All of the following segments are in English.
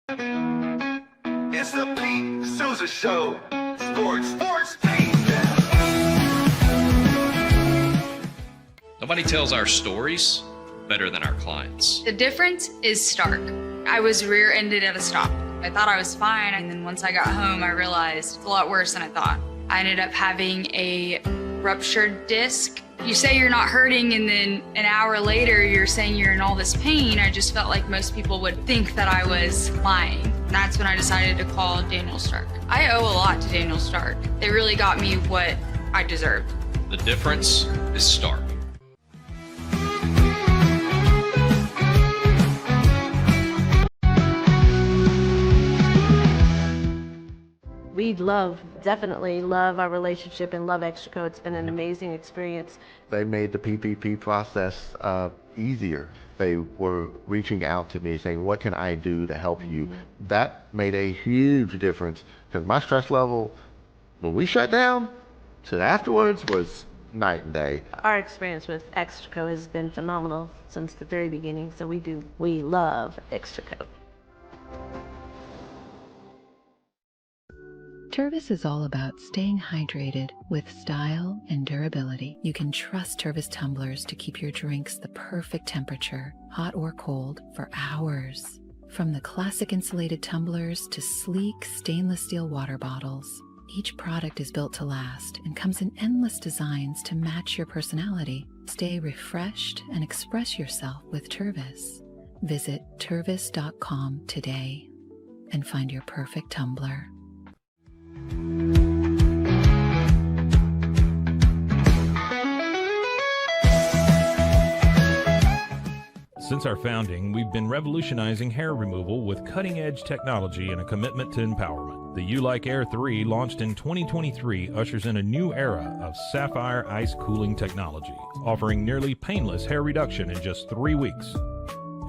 It's the Pete Sousa Show. Sports, Pete. Nobody tells our stories better than our clients. The difference is stark. I was rear-ended at a stop. I thought I was fine, and then once I got home, I realized it's a lot worse than I thought. I ended up having a ruptured disc. You say you're not hurting, and then an hour later, you're saying you're in all this pain. I just felt like most people would think that I was lying. That's when I decided to call Daniel Stark. I owe a lot to Daniel Stark. They really got me what I deserved. The difference is stark. We definitely love our relationship and love Extraco. It's been an amazing experience. They made the PPP process easier. They were reaching out to me saying, what can I do to help you? That made a huge difference because my stress level, when we shut down, to afterwards was night and day. Our experience with Extraco has been phenomenal since the very beginning, so we love Extraco. Tervis is all about staying hydrated with style and durability. You can trust Tervis tumblers to keep your drinks the perfect temperature, hot or cold, for hours. From the classic insulated tumblers to sleek stainless steel water bottles, each product is built to last and comes in endless designs to match your personality. Stay refreshed and express yourself with Tervis. Visit tervis.com today and find your perfect tumbler. Since our founding, we've been revolutionizing hair removal with cutting-edge technology and a commitment to empowerment. The U-Like Air 3, launched in 2023, ushers in a new era of sapphire ice cooling technology, offering nearly painless hair reduction in just 3 weeks.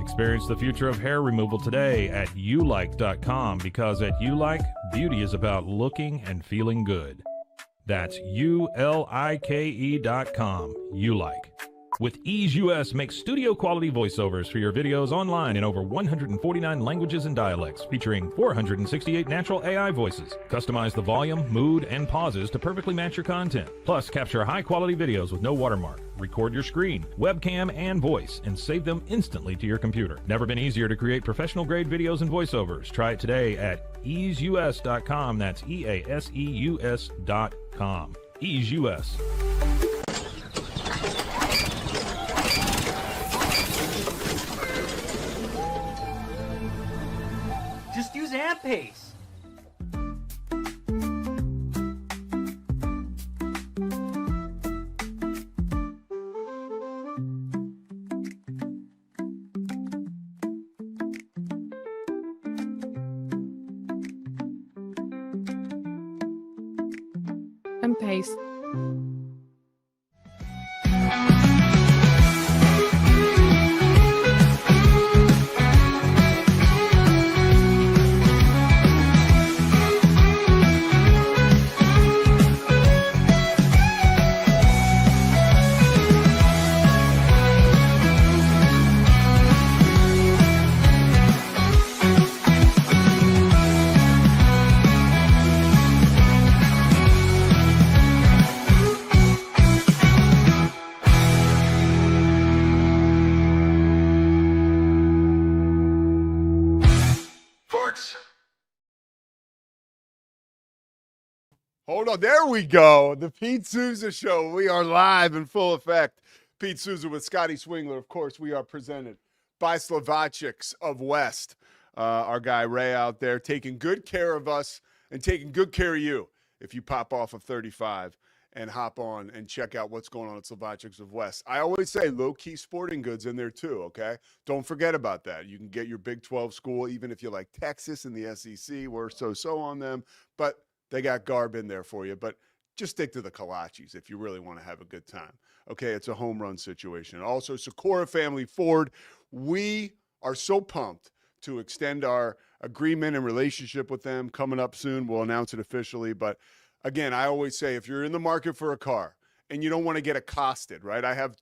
Experience the future of hair removal today at ulike.com, because at U-Like, beauty is about looking and feeling good. That's ulike.com. U-Like. With Ease US, make studio quality voiceovers for your videos online in over 149 languages and dialects, featuring 468 natural AI voices. Customize the volume, mood, and pauses to perfectly match your content. Plus, capture high quality videos with no watermark. Record your screen, webcam, and voice, and save them instantly to your computer. Never been easier to create professional grade videos and voiceovers. Try it today at easeus.com. That's EASEUS.com. Ease US. Just use AMP-Pace. AMP-Pace. Hold on. There we go. The Pete Sousa Show. We are live in full effect. Pete Sousa with Scotty Swingler. Of course, we are presented by Slovacics of West. Our guy Ray out there taking good care of us and taking good care of you if you pop off of 35 and hop on and check out what's going on at Slovacics of West. I always say low-key sporting goods in there too, okay? Don't forget about that. You can get your Big 12 school, even if you like Texas and the SEC. We're so on them. But they got garb in there for you, but just stick to the kolaches if you really want to have a good time. Okay, it's a home run situation. Also, Sikora Family Ford, we are so pumped to extend our agreement and relationship with them coming up soon. We'll announce it officially, but again, I always say if you're in the market for a car and you don't want to get accosted, right? I have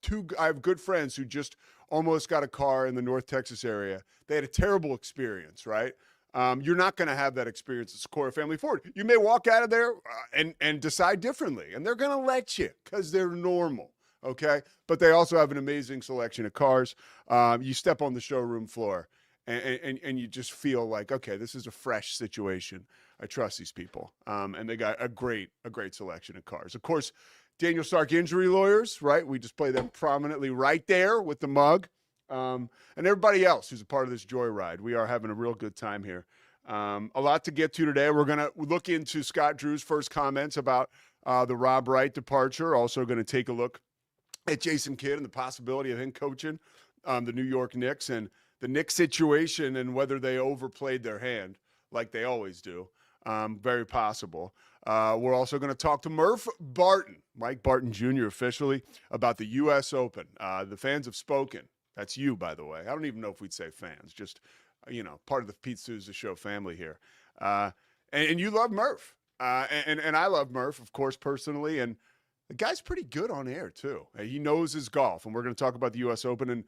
good friends who just almost got a car in the North Texas area. They had a terrible experience, right? You're not going to have that experience at Sequoia Family Ford. You may walk out of there and decide differently, and they're going to let you because they're normal, okay? But they also have an amazing selection of cars. You step on the showroom floor, and you just feel like, okay, this is a fresh situation. I trust these people, and they got a great selection of cars. Of course, Daniel Stark Injury Lawyers, right? We display them prominently right there with the mug. And everybody else who's a part of this joyride. We are having a real good time here. A lot to get to today. We're going to look into Scott Drew's first comments about the Rob Wright departure. Also going to take a look at Jason Kidd and the possibility of him coaching the New York Knicks and the Knicks situation and whether they overplayed their hand like they always do. Very possible. We're also going to talk to Murph Barton, Mike Barton Jr. officially, about the U.S. Open. The fans have spoken. That's you, by the way. I don't even know if we'd say fans, just, part of the Pete Sousa Show family here. And you love Murph. And I love Murph, of course, personally. And the guy's pretty good on air, too. He knows his golf. And we're going to talk about the U.S. Open. And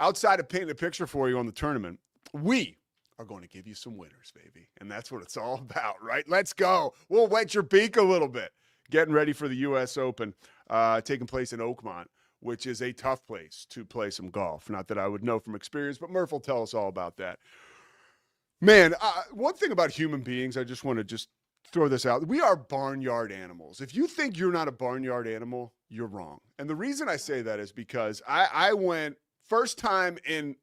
outside of painting a picture for you on the tournament, we are going to give you some winners, baby. And that's what it's all about, right? Let's go. We'll wet your beak a little bit. Getting ready for the U.S. Open taking place in Oakmont, which is a tough place to play some golf. Not that I would know from experience, but Murph will tell us all about that. Man, one thing about human beings, I just want to just throw this out. We are barnyard animals. If you think you're not a barnyard animal, you're wrong. And the reason I say that is because I went first time in,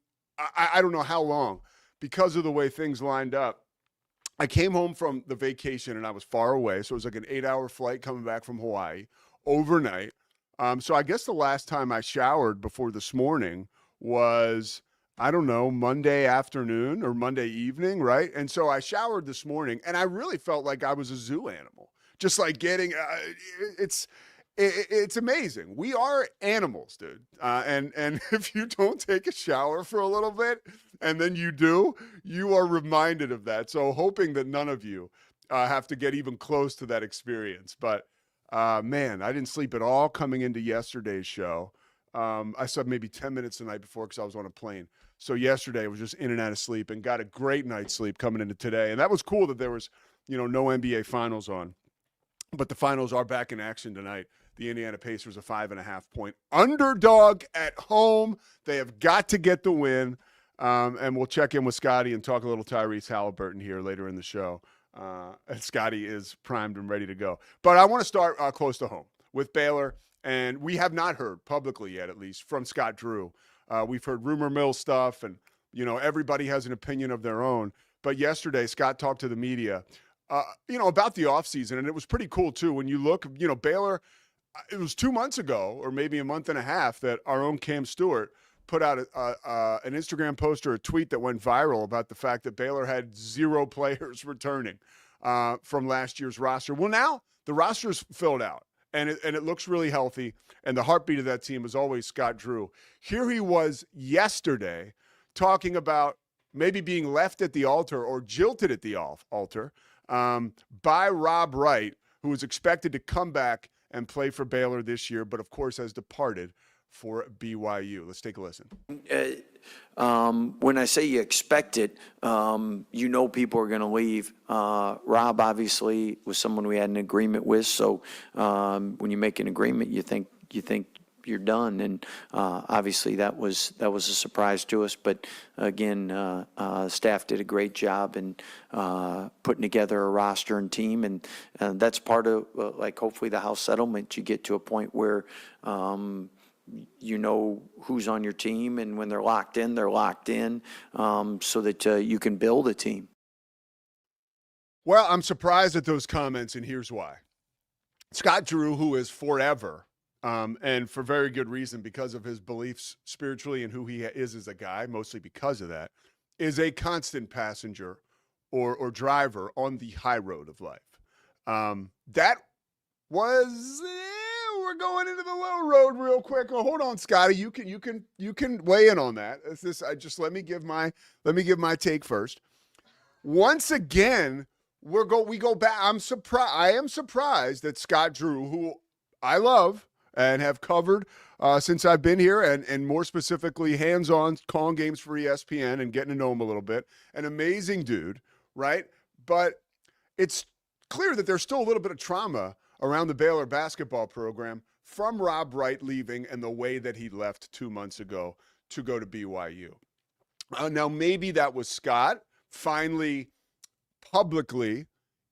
I don't know how long, because of the way things lined up. I came home from the vacation and I was far away. So it was like an 8-hour flight coming back from Hawaii overnight. So I guess the last time I showered before this morning was, I don't know, Monday afternoon or Monday evening, right? And so I showered this morning and I really felt like I was a zoo animal, just like getting, it's amazing. We are animals, dude. And if you don't take a shower for a little bit and then you do, you are reminded of that. So hoping that none of you have to get even close to that experience. But man, I didn't sleep at all coming into yesterday's show. I slept maybe 10 minutes the night before because I was on a plane. So yesterday I was just in and out of sleep and got a great night's sleep coming into today. And that was cool that there was, no NBA finals on. But the finals are back in action tonight. The Indiana Pacers a 5.5-point underdog at home. They have got to get the win. And we'll check in with Scotty and talk a little Tyrese Halliburton here later in the show. And Scotty is primed and ready to go. But I want to start close to home with Baylor. And we have not heard publicly yet, at least, from Scott Drew. We've heard rumor mill stuff, and, everybody has an opinion of their own. But yesterday, Scott talked to the media, about the offseason, and it was pretty cool, too. When you look, Baylor, it was 2 months ago, or maybe a month and a half, that our own Cam Stewart put out an Instagram post or a tweet that went viral about the fact that Baylor had 0 players returning from last year's roster. Well, now the roster's filled out, and it looks really healthy, and the heartbeat of that team is always Scott Drew. Here he was yesterday talking about maybe being left at the altar or jilted at the altar by Rob Wright, who is expected to come back and play for Baylor this year, but of course has departed for BYU. Let's take a listen. When I say you expect it, people are going to leave. Rob obviously was someone we had an agreement with. So when you make an agreement, you think you're done. And obviously that was a surprise to us. But again, staff did a great job in putting together a roster and team. And that's part of hopefully the house settlement. You get to a point where who's on your team, and when they're locked in, so that you can build a team. Well, I'm surprised at those comments, and here's why. Scott Drew, who is forever, and for very good reason, because of his beliefs spiritually and who he is as a guy, mostly because of that, is a constant passenger or driver on the high road of life. That was... we're going into the low road real quick. Oh, hold on, Scotty. You can weigh in on that. Let me give my take first. Once again, we go back. I am surprised that Scott Drew, who I love and have covered since I've been here, and more specifically hands-on calling games for ESPN and getting to know him a little bit, an amazing dude right? But it's clear that there's still a little bit of trauma around the Baylor basketball program from Rob Wright leaving and the way that he left 2 months ago to go to BYU. Now, maybe that was Scott finally publicly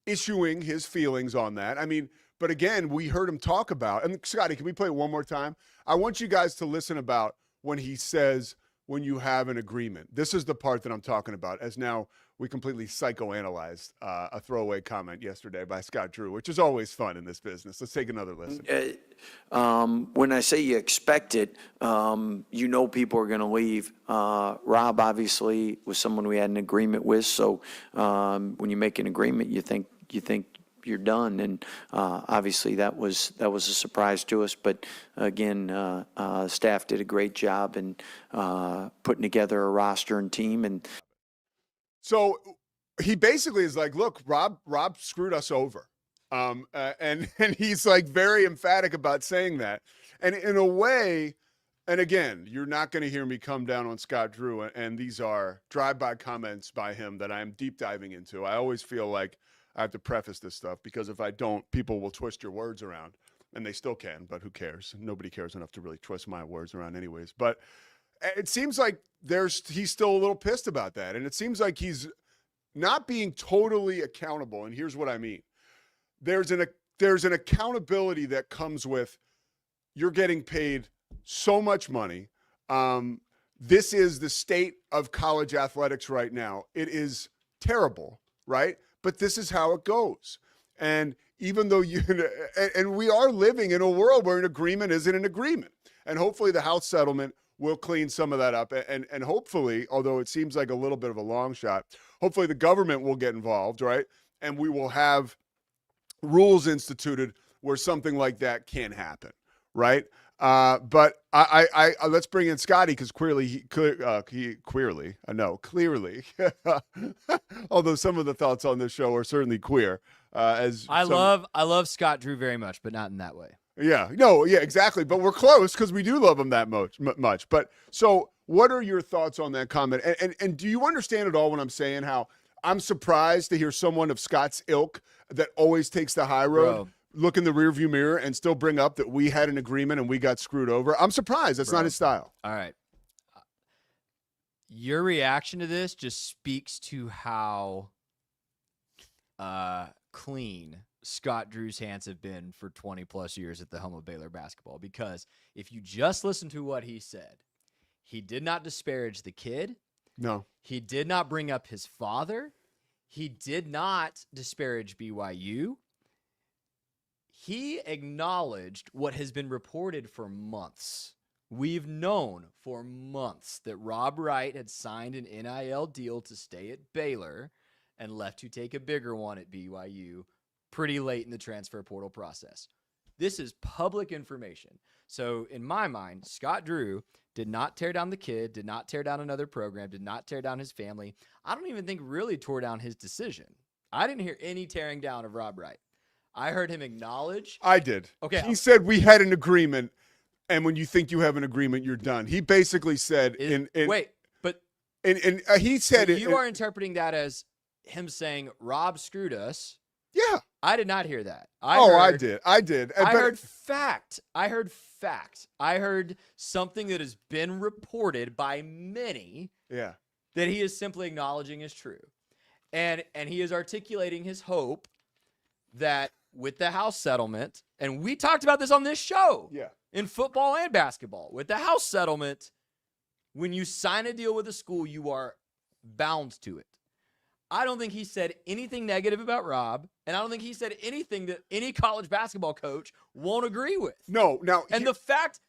issuing his feelings on that. I mean, but again, we heard him talk about, and Scotty, can we play it one more time? I want you guys to listen about when he says, when you have an agreement. This is the part that I'm talking about, as now we completely psychoanalyzed a throwaway comment yesterday by Scott Drew, which is always fun in this business. Let's take another listen. When I say you expect it, you know people are going to leave. Rob obviously was someone we had an agreement with, so when you make an agreement, you think you're done, and obviously that was a surprise to us. But again, staff did a great job in putting together a roster and team. And so he basically is like, look, Rob screwed us over. And he's like very emphatic about saying that. And in a way, and again, you're not going to hear me come down on Scott Drew, and these are drive-by comments by him that I'm deep diving into. I always feel like I have to preface this stuff, because if I don't, people will twist your words around, and they still can, but who cares? Nobody cares enough to really twist my words around anyways. But it seems like he's still a little pissed about that. And it seems like he's not being totally accountable. And here's what I mean. There's an accountability that comes with, you're getting paid so much money. This is the state of college athletics right now. It is terrible, right? But this is how it goes. And even though and we are living in a world where an agreement isn't an agreement. And hopefully the House settlement will clean some of that up. And hopefully, although it seems like a little bit of a long shot, hopefully the government will get involved, right? And we will have rules instituted where something like that can't happen, right? But I let's bring in Scotty, because clearly, although some of the thoughts on this show are certainly queer. I love Scott Drew very much, but not in that way. Yeah, exactly. But we're close because we do love him that much. But so, what are your thoughts on that comment? And do you understand at all when I'm saying how I'm surprised to hear someone of Scott's ilk that always takes the high road, look in the rearview mirror and still bring up that we had an agreement and we got screwed over? I'm surprised. That's not his style. All right. Your reaction to this just speaks to how clean Scott Drew's hands have been for 20 plus years at the helm of Baylor basketball. Because if you just listen to what he said, he did not disparage the kid. No. He did not bring up his father. He did not disparage BYU. He acknowledged what has been reported for months. We've known for months that Rob Wright had signed an NIL deal to stay at Baylor and left to take a bigger one at BYU pretty late in the transfer portal process. This is public information. So in my mind, Scott Drew did not tear down the kid, did not tear down another program, did not tear down his family. I don't even think really tore down his decision. I didn't hear any tearing down of Rob Wright. I heard him acknowledge. I did. Okay. He said we had an agreement, and when you think you have an agreement, you're done. He basically said he said you are interpreting that as him saying Rob screwed us. Yeah. I did not hear that. I did. I heard fact. I heard something that has been reported by many. Yeah. That he is simply acknowledging is true. And he is articulating his hope that with the House settlement, and we talked about this on this show. Yeah. In football and basketball, with the House settlement, when you sign a deal with a school, you are bound to it. I don't think he said anything negative about Rob, and I don't think he said anything that any college basketball coach won't agree with. No, the fact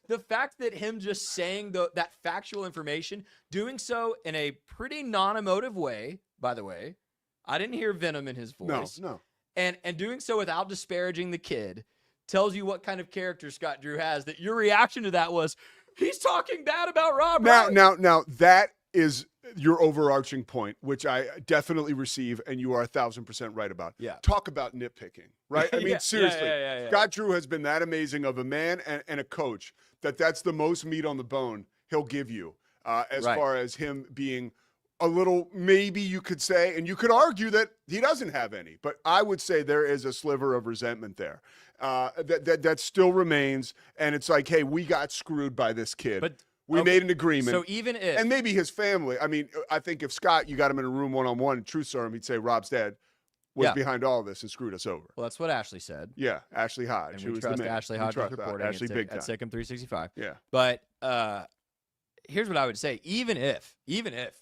that him just saying that factual information, doing so in a pretty non-emotive way, by the way, I didn't hear venom in his voice. No. And doing so without disparaging the kid tells you what kind of character Scott Drew has, that your reaction to that was, he's talking bad about Rob. Now that is your overarching point, which I definitely receive, and you are 1,000% right about. Yeah. Talk about nitpicking, right? I mean, seriously, yeah. Scott Drew has been that amazing of a man and a coach that's the most meat on the bone he'll give you as far as him being a little, maybe you could say, and you could argue that he doesn't have any, but I would say there is a sliver of resentment there that still remains. And it's like, hey, we got screwed by this kid. But we made an agreement. So even if, and maybe his family, I mean, I think if Scott, you got him in a room one-on-one and truth serum, he'd say Rob's dad was behind all of this and screwed us over. Well, that's what Ashley said. Yeah, Ashley Hodge. And who we was trust the man. Ashley We Hodge trust reporting Ashley at, big at time. Sikkim 365. Yeah. But here's what I would say. Even if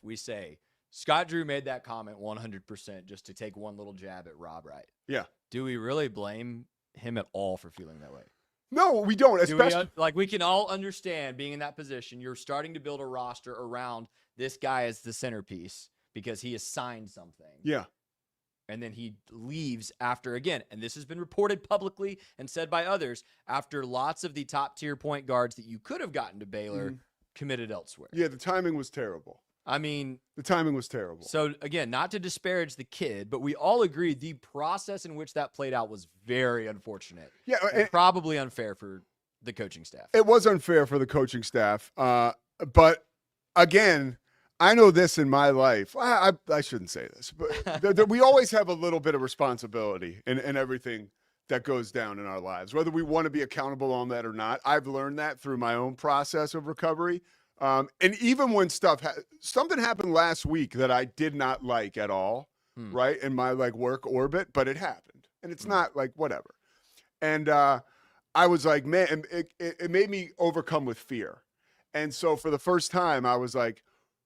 we say Scott Drew made that comment 100% just to take one little jab at Rob Wright. Yeah. Do we really blame him at all for feeling that way? No, we don't. Especially we can all understand being in that position. You're starting to build a roster around this guy as the centerpiece because he has signed something. Yeah. And then he leaves after, again, and this has been reported publicly and said by others, after lots of the top tier point guards that you could have gotten to Baylor committed elsewhere. Yeah, the timing was terrible. I mean, the timing was terrible. So again, not to disparage the kid, but we all agree the process in which that played out was very unfortunate. Yeah, and probably unfair for the coaching staff. It was unfair for the coaching staff. But again, I know this in my life. I shouldn't say this, but we always have a little bit of responsibility in everything that goes down in our lives, whether we want to be accountable on that or not. I've learned that through my own process of recovery. And even when something happened last week that I did not like at all, right, in my work orbit, but it happened, and it's not whatever. And I was like, man, it made me overcome with fear. And so for the first time, I was like,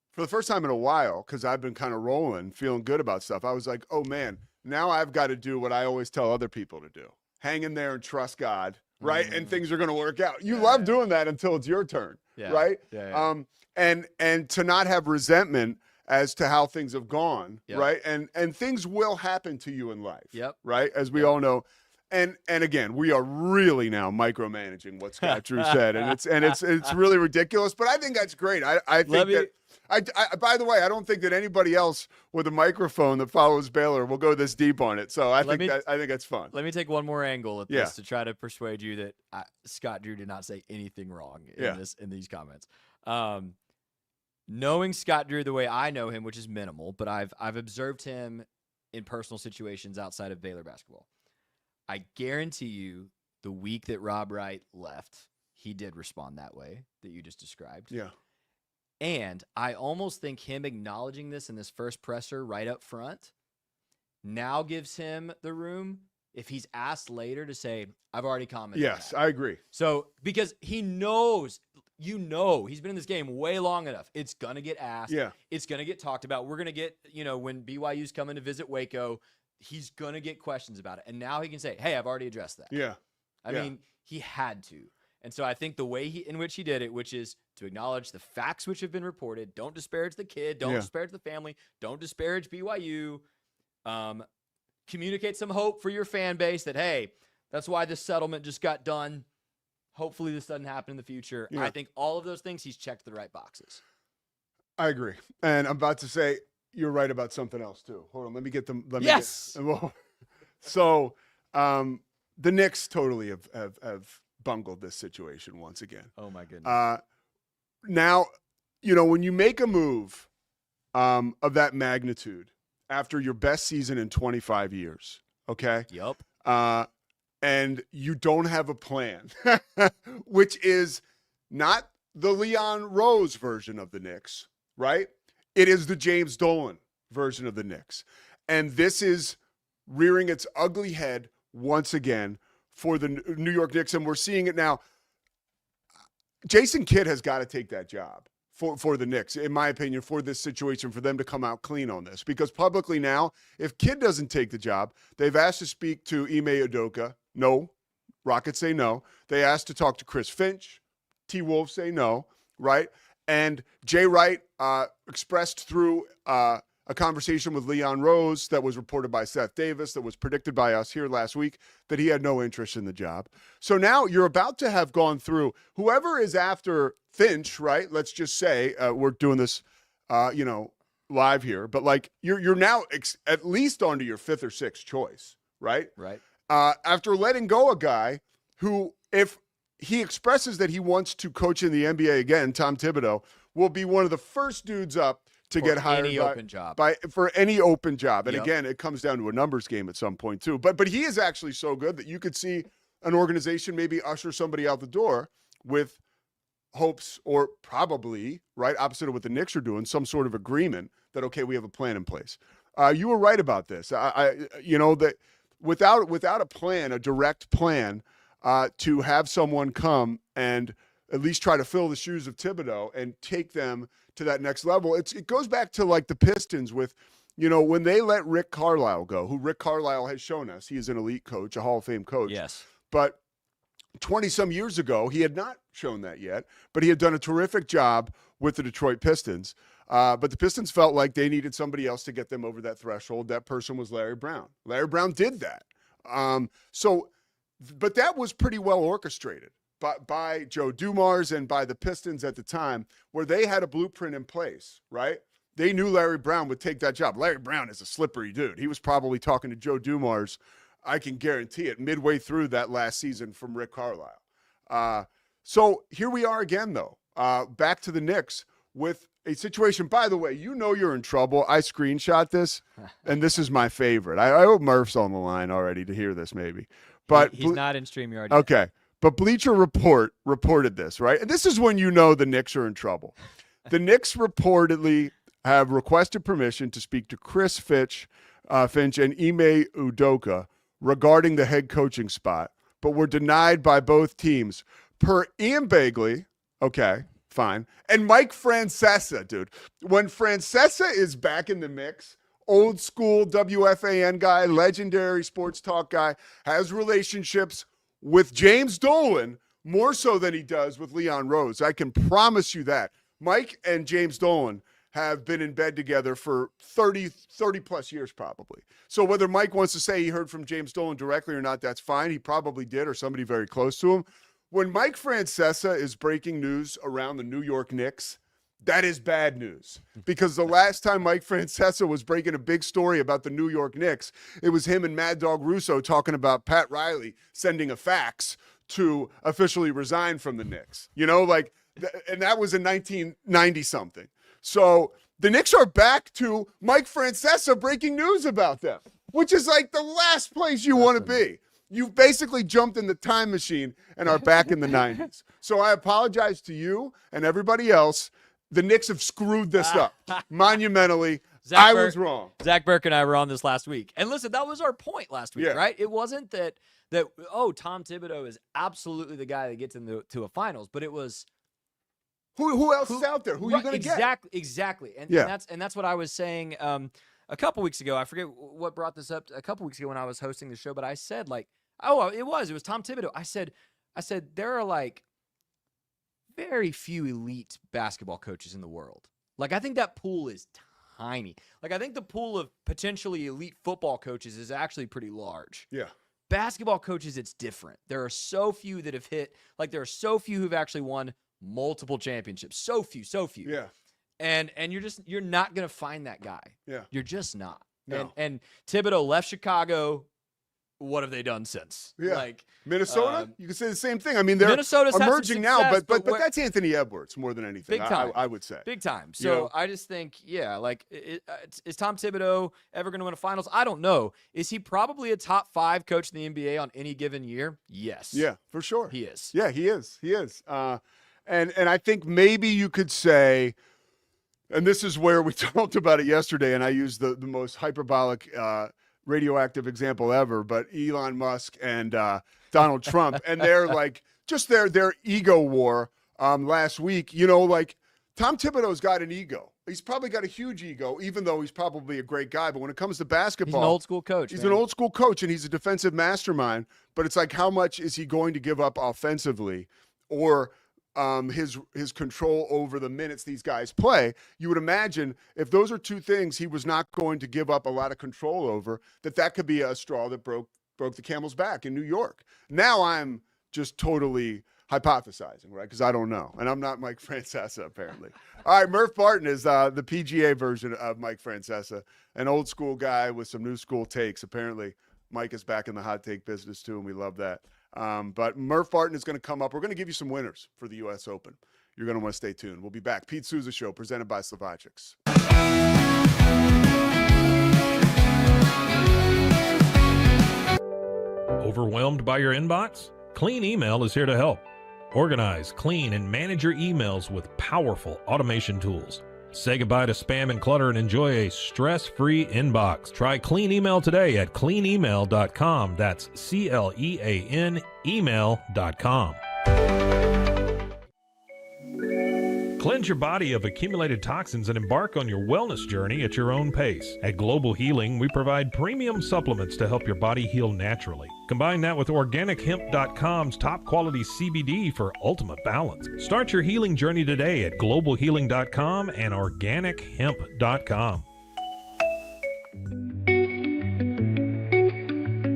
for the first time in a while, because I've been kind of rolling, feeling good about stuff, I was like, oh man, now I've got to do what I always tell other people to do: hang in there and trust God. Right. And things are going to work out. You love doing that until it's your turn. Yeah. Right. Yeah. And to not have resentment as to how things have gone. Yep. Right. And things will happen to you in life. Yep. Right. As we all know. And again, we are really now micromanaging what Scott Drew said. And it's really ridiculous. But I think that's great. I think that. By the way, I don't think that anybody else with a microphone that follows Baylor will go this deep on it. So I think that's fun. Let me take one more angle at this to try to persuade you that Scott Drew did not say anything wrong in these comments. Knowing Scott Drew the way I know him, which is minimal, but I've observed him in personal situations outside of Baylor basketball. I guarantee you, the week that Rob Wright left, he did respond that way that you just described. Yeah. And I almost think him acknowledging this in this first presser right up front now gives him the room, if he's asked later, to say, I've already commented. Yes, I agree. So, because he knows, he's been in this game way long enough. It's going to get asked. Yeah. It's going to get talked about. We're going to get, when BYU's coming to visit Waco, he's going to get questions about it. And now he can say, hey, I've already addressed that. Yeah. I mean, he had to. And so I think the way in which he did it, which is to acknowledge the facts which have been reported, don't disparage the kid, don't disparage the family, don't disparage BYU, communicate some hope for your fan base that, hey, that's why this settlement just got done. Hopefully this doesn't happen in the future. Yeah. I think all of those things, he's checked the right boxes. I agree. And I'm about to say, you're right about something else too. Hold on, let me get them. So the Knicks totally have bungled this situation once again. Oh my goodness. Now, when you make a move of that magnitude after your best season in 25 years, okay? Yep. And you don't have a plan, which is not the Leon Rose version of the Knicks, right? It is the James Dolan version of the Knicks. And this is rearing its ugly head once again for the New York Knicks, and we're seeing it now. Jason Kidd has got to take that job for the Knicks, in my opinion, for this situation, for them to come out clean on this. Because publicly now, if Kidd doesn't take the job, they've asked to speak to Ime Udoka. No. Rockets say no. They asked to talk to Chris Finch. T-Wolves say no, right? And Jay Wright expressed through a conversation with Leon Rose that was reported by Seth Davis, that was predicted by us here last week, that he had no interest in the job. So now you're about to have gone through whoever is after Finch, right? Let's just say we're doing this, live here, but you're now at least onto your fifth or sixth choice, right? Right. After letting go a guy who, if he expresses that he wants to coach in the NBA again, Tom Thibodeau will be one of the first dudes up to For get hired any open job. for any open job. And Yep. again, it comes down to a numbers game at some point too. But he is actually so good that you could see an organization maybe usher somebody out the door with hopes, or probably, right, opposite of what the Knicks are doing, some sort of agreement that, okay, we have a plan in place. You were right about this. That without a plan, a direct plan, to have someone come and at least try to fill the shoes of Thibodeau and take them to that next level. It goes back to like the Pistons with, when they let Rick Carlisle go, who Rick Carlisle has shown us he is an elite coach, a Hall of Fame coach. Yes. But 20-some years ago, he had not shown that yet, but he had done a terrific job with the Detroit Pistons. But the Pistons felt like they needed somebody else to get them over that threshold. That person was Larry Brown. Larry Brown did that. But that was pretty well orchestrated by Joe Dumars and by the Pistons at the time, where they had a blueprint in place, right? They knew Larry Brown would take that job. Larry Brown is a slippery dude. He was probably talking to Joe Dumars, I can guarantee it, midway through that last season from Rick Carlisle. So here we are again, though, back to the Knicks with a situation. By the way, you're in trouble. I screenshot this, and this is my favorite. I hope Murph's on the line already to hear this, maybe. But he's not in StreamYard yet. Okay. But Bleacher Report reported this, right? And this is when you know the Knicks are in trouble. The Knicks reportedly have requested permission to speak to Chris Finch and Ime Udoka regarding the head coaching spot, but were denied by both teams. Per Ian Begley, okay, fine, and Mike Francesa, dude. When Francesa is back in the mix, old school WFAN guy, legendary sports talk guy, has relationships with James Dolan more so than he does with Leon Rose. I can promise you that. Mike and James Dolan have been in bed together for 30 plus years probably. So whether Mike wants to say he heard from James Dolan directly or not, that's fine. He probably did, or somebody very close to him. When Mike Francesa is breaking news around the New York Knicks, that is bad news, because the last time Mike Francesa was breaking a big story about the New York Knicks, it was him and Mad Dog Russo talking about Pat Riley sending a fax to officially resign from the Knicks. And that was in 1990 something. So the Knicks are back to Mike Francesa breaking news about them, which is like the last place you want to be. You've basically jumped in the time machine and are back in the 90s. So I apologize to you and everybody else. The Knicks have screwed this up monumentally. I was wrong. Zach Burke and I were on this last week. And listen, that was our point last week, right? It wasn't that Tom Thibodeau is absolutely the guy that gets into a finals, but it was who else is out there? Who are you going to get? Exactly. And that's what I was saying a couple weeks ago. I forget what brought this up a couple weeks ago when I was hosting the show, but I said it was Tom Thibodeau. I said there are like very few elite basketball coaches in the world. Like, I think that pool is tiny. Like, I think the pool of potentially elite football coaches is actually pretty large. Yeah. Basketball coaches, it's different. There are so few that have hit, like, there are so few who've actually won multiple championships. So few. Yeah. And you're not going to find that guy. Yeah. You're just not. No. And Thibodeau left Chicago. What have they done since? Yeah. Like Minnesota, you could say the same thing. I mean, they're Minnesota's emerging now, success, but that's Anthony Edwards more than anything. Big time. I would say. Big time. So I just think, is Tom Thibodeau ever going to win a finals? I don't know. Is he probably a top 5 coach in the NBA on any given year? Yes. Yeah, for sure. He is. Yeah, he is. And I think maybe you could say, and this is where we talked about it yesterday, and I used the most hyperbolic radioactive example ever, but Elon Musk and Donald Trump, and they're like just their ego war last week. Tom Thibodeau's got an ego. He's probably got a huge ego, even though he's probably a great guy. But when it comes to basketball, he's an old school coach. He's an old school coach, and he's a defensive mastermind. But it's like, how much is he going to give up offensively, or his control over the minutes these guys play? You would imagine if those are two things he was not going to give up a lot of control over, that could be a straw that broke the camel's back in New York. Now I'm just totally hypothesizing, right? Because I don't know. And I'm not Mike Francesa, apparently. All right, Murph Barton is the PGA version of Mike Francesa, an old school guy with some new school takes. Apparently, Mike is back in the hot take business too, and we love that. But Murph Barton is going to come up. We're going to give you some winners for the U.S. Open. You're going to want to stay tuned. We'll be back. Pete Sousa Show, presented by Slovacics. Overwhelmed by your inbox? Clean Email is here to help. Organize, clean, and manage your emails with powerful automation tools. Say goodbye to spam and clutter and enjoy a stress-free inbox. Try Clean Email today at cleanemail.com. That's CLEAN email.com. Cleanse your body of accumulated toxins and embark on your wellness journey at your own pace. At Global Healing, we provide premium supplements to help your body heal naturally. Combine that with OrganicHemp.com's top quality CBD for ultimate balance. Start your healing journey today at globalhealing.com and OrganicHemp.com.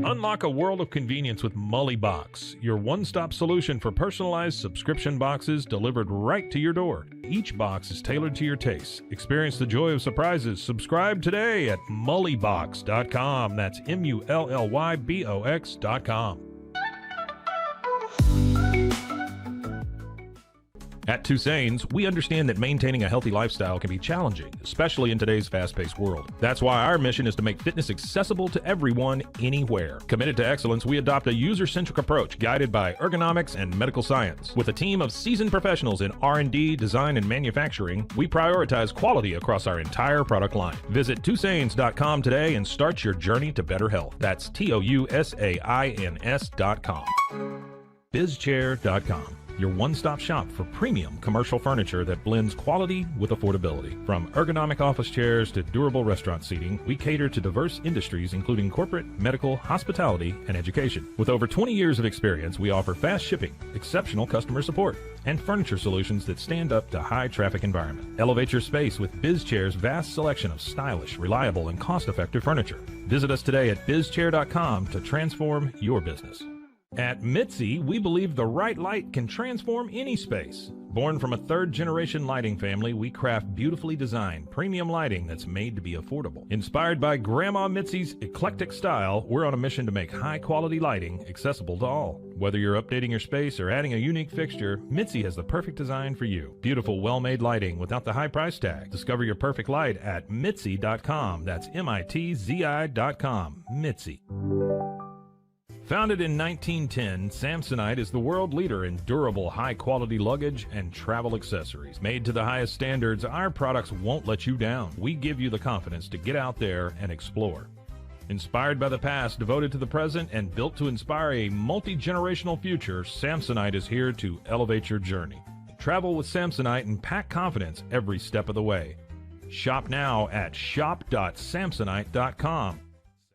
Unlock a world of convenience with Mully Box, your one-stop solution for personalized subscription boxes delivered right to your door. Each box is tailored to your taste. Experience the joy of surprises. Subscribe today at mullybox.com. That's MULLYBOX.com. At Toussaint's, we understand that maintaining a healthy lifestyle can be challenging, especially in today's fast-paced world. That's why our mission is to make fitness accessible to everyone, anywhere. Committed to excellence, we adopt a user-centric approach guided by ergonomics and medical science. With a team of seasoned professionals in R&D, design, and manufacturing, we prioritize quality across our entire product line. Visit Toussaint's.com today and start your journey to better health. That's TOUSAINS.com. BizChair.com. Your one-stop shop for premium commercial furniture that blends quality with affordability. From ergonomic office chairs to durable restaurant seating, we cater to diverse industries including corporate, medical, hospitality, and education. With over 20 years of experience, we offer fast shipping, exceptional customer support, and furniture solutions that stand up to high-traffic environment. Elevate your space with BizChair's vast selection of stylish, reliable, and cost-effective furniture. Visit us today at BizChair.com to transform your business. At Mitzi, we believe the right light can transform any space. Born from a third-generation lighting family, we craft beautifully designed, premium lighting that's made to be affordable. Inspired by Grandma Mitzi's eclectic style, we're on a mission to make high-quality lighting accessible to all. Whether you're updating your space or adding a unique fixture, Mitzi has the perfect design for you. Beautiful, well-made lighting without the high price tag. Discover your perfect light at Mitzi.com. That's MITZI.com. Mitzi. Founded in 1910, Samsonite is the world leader in durable, high-quality luggage and travel accessories. Made to the highest standards, our products won't let you down. We give you the confidence to get out there and explore. Inspired by the past, devoted to the present, and built to inspire a multi-generational future, Samsonite is here to elevate your journey. Travel with Samsonite and pack confidence every step of the way. Shop now at shop.samsonite.com.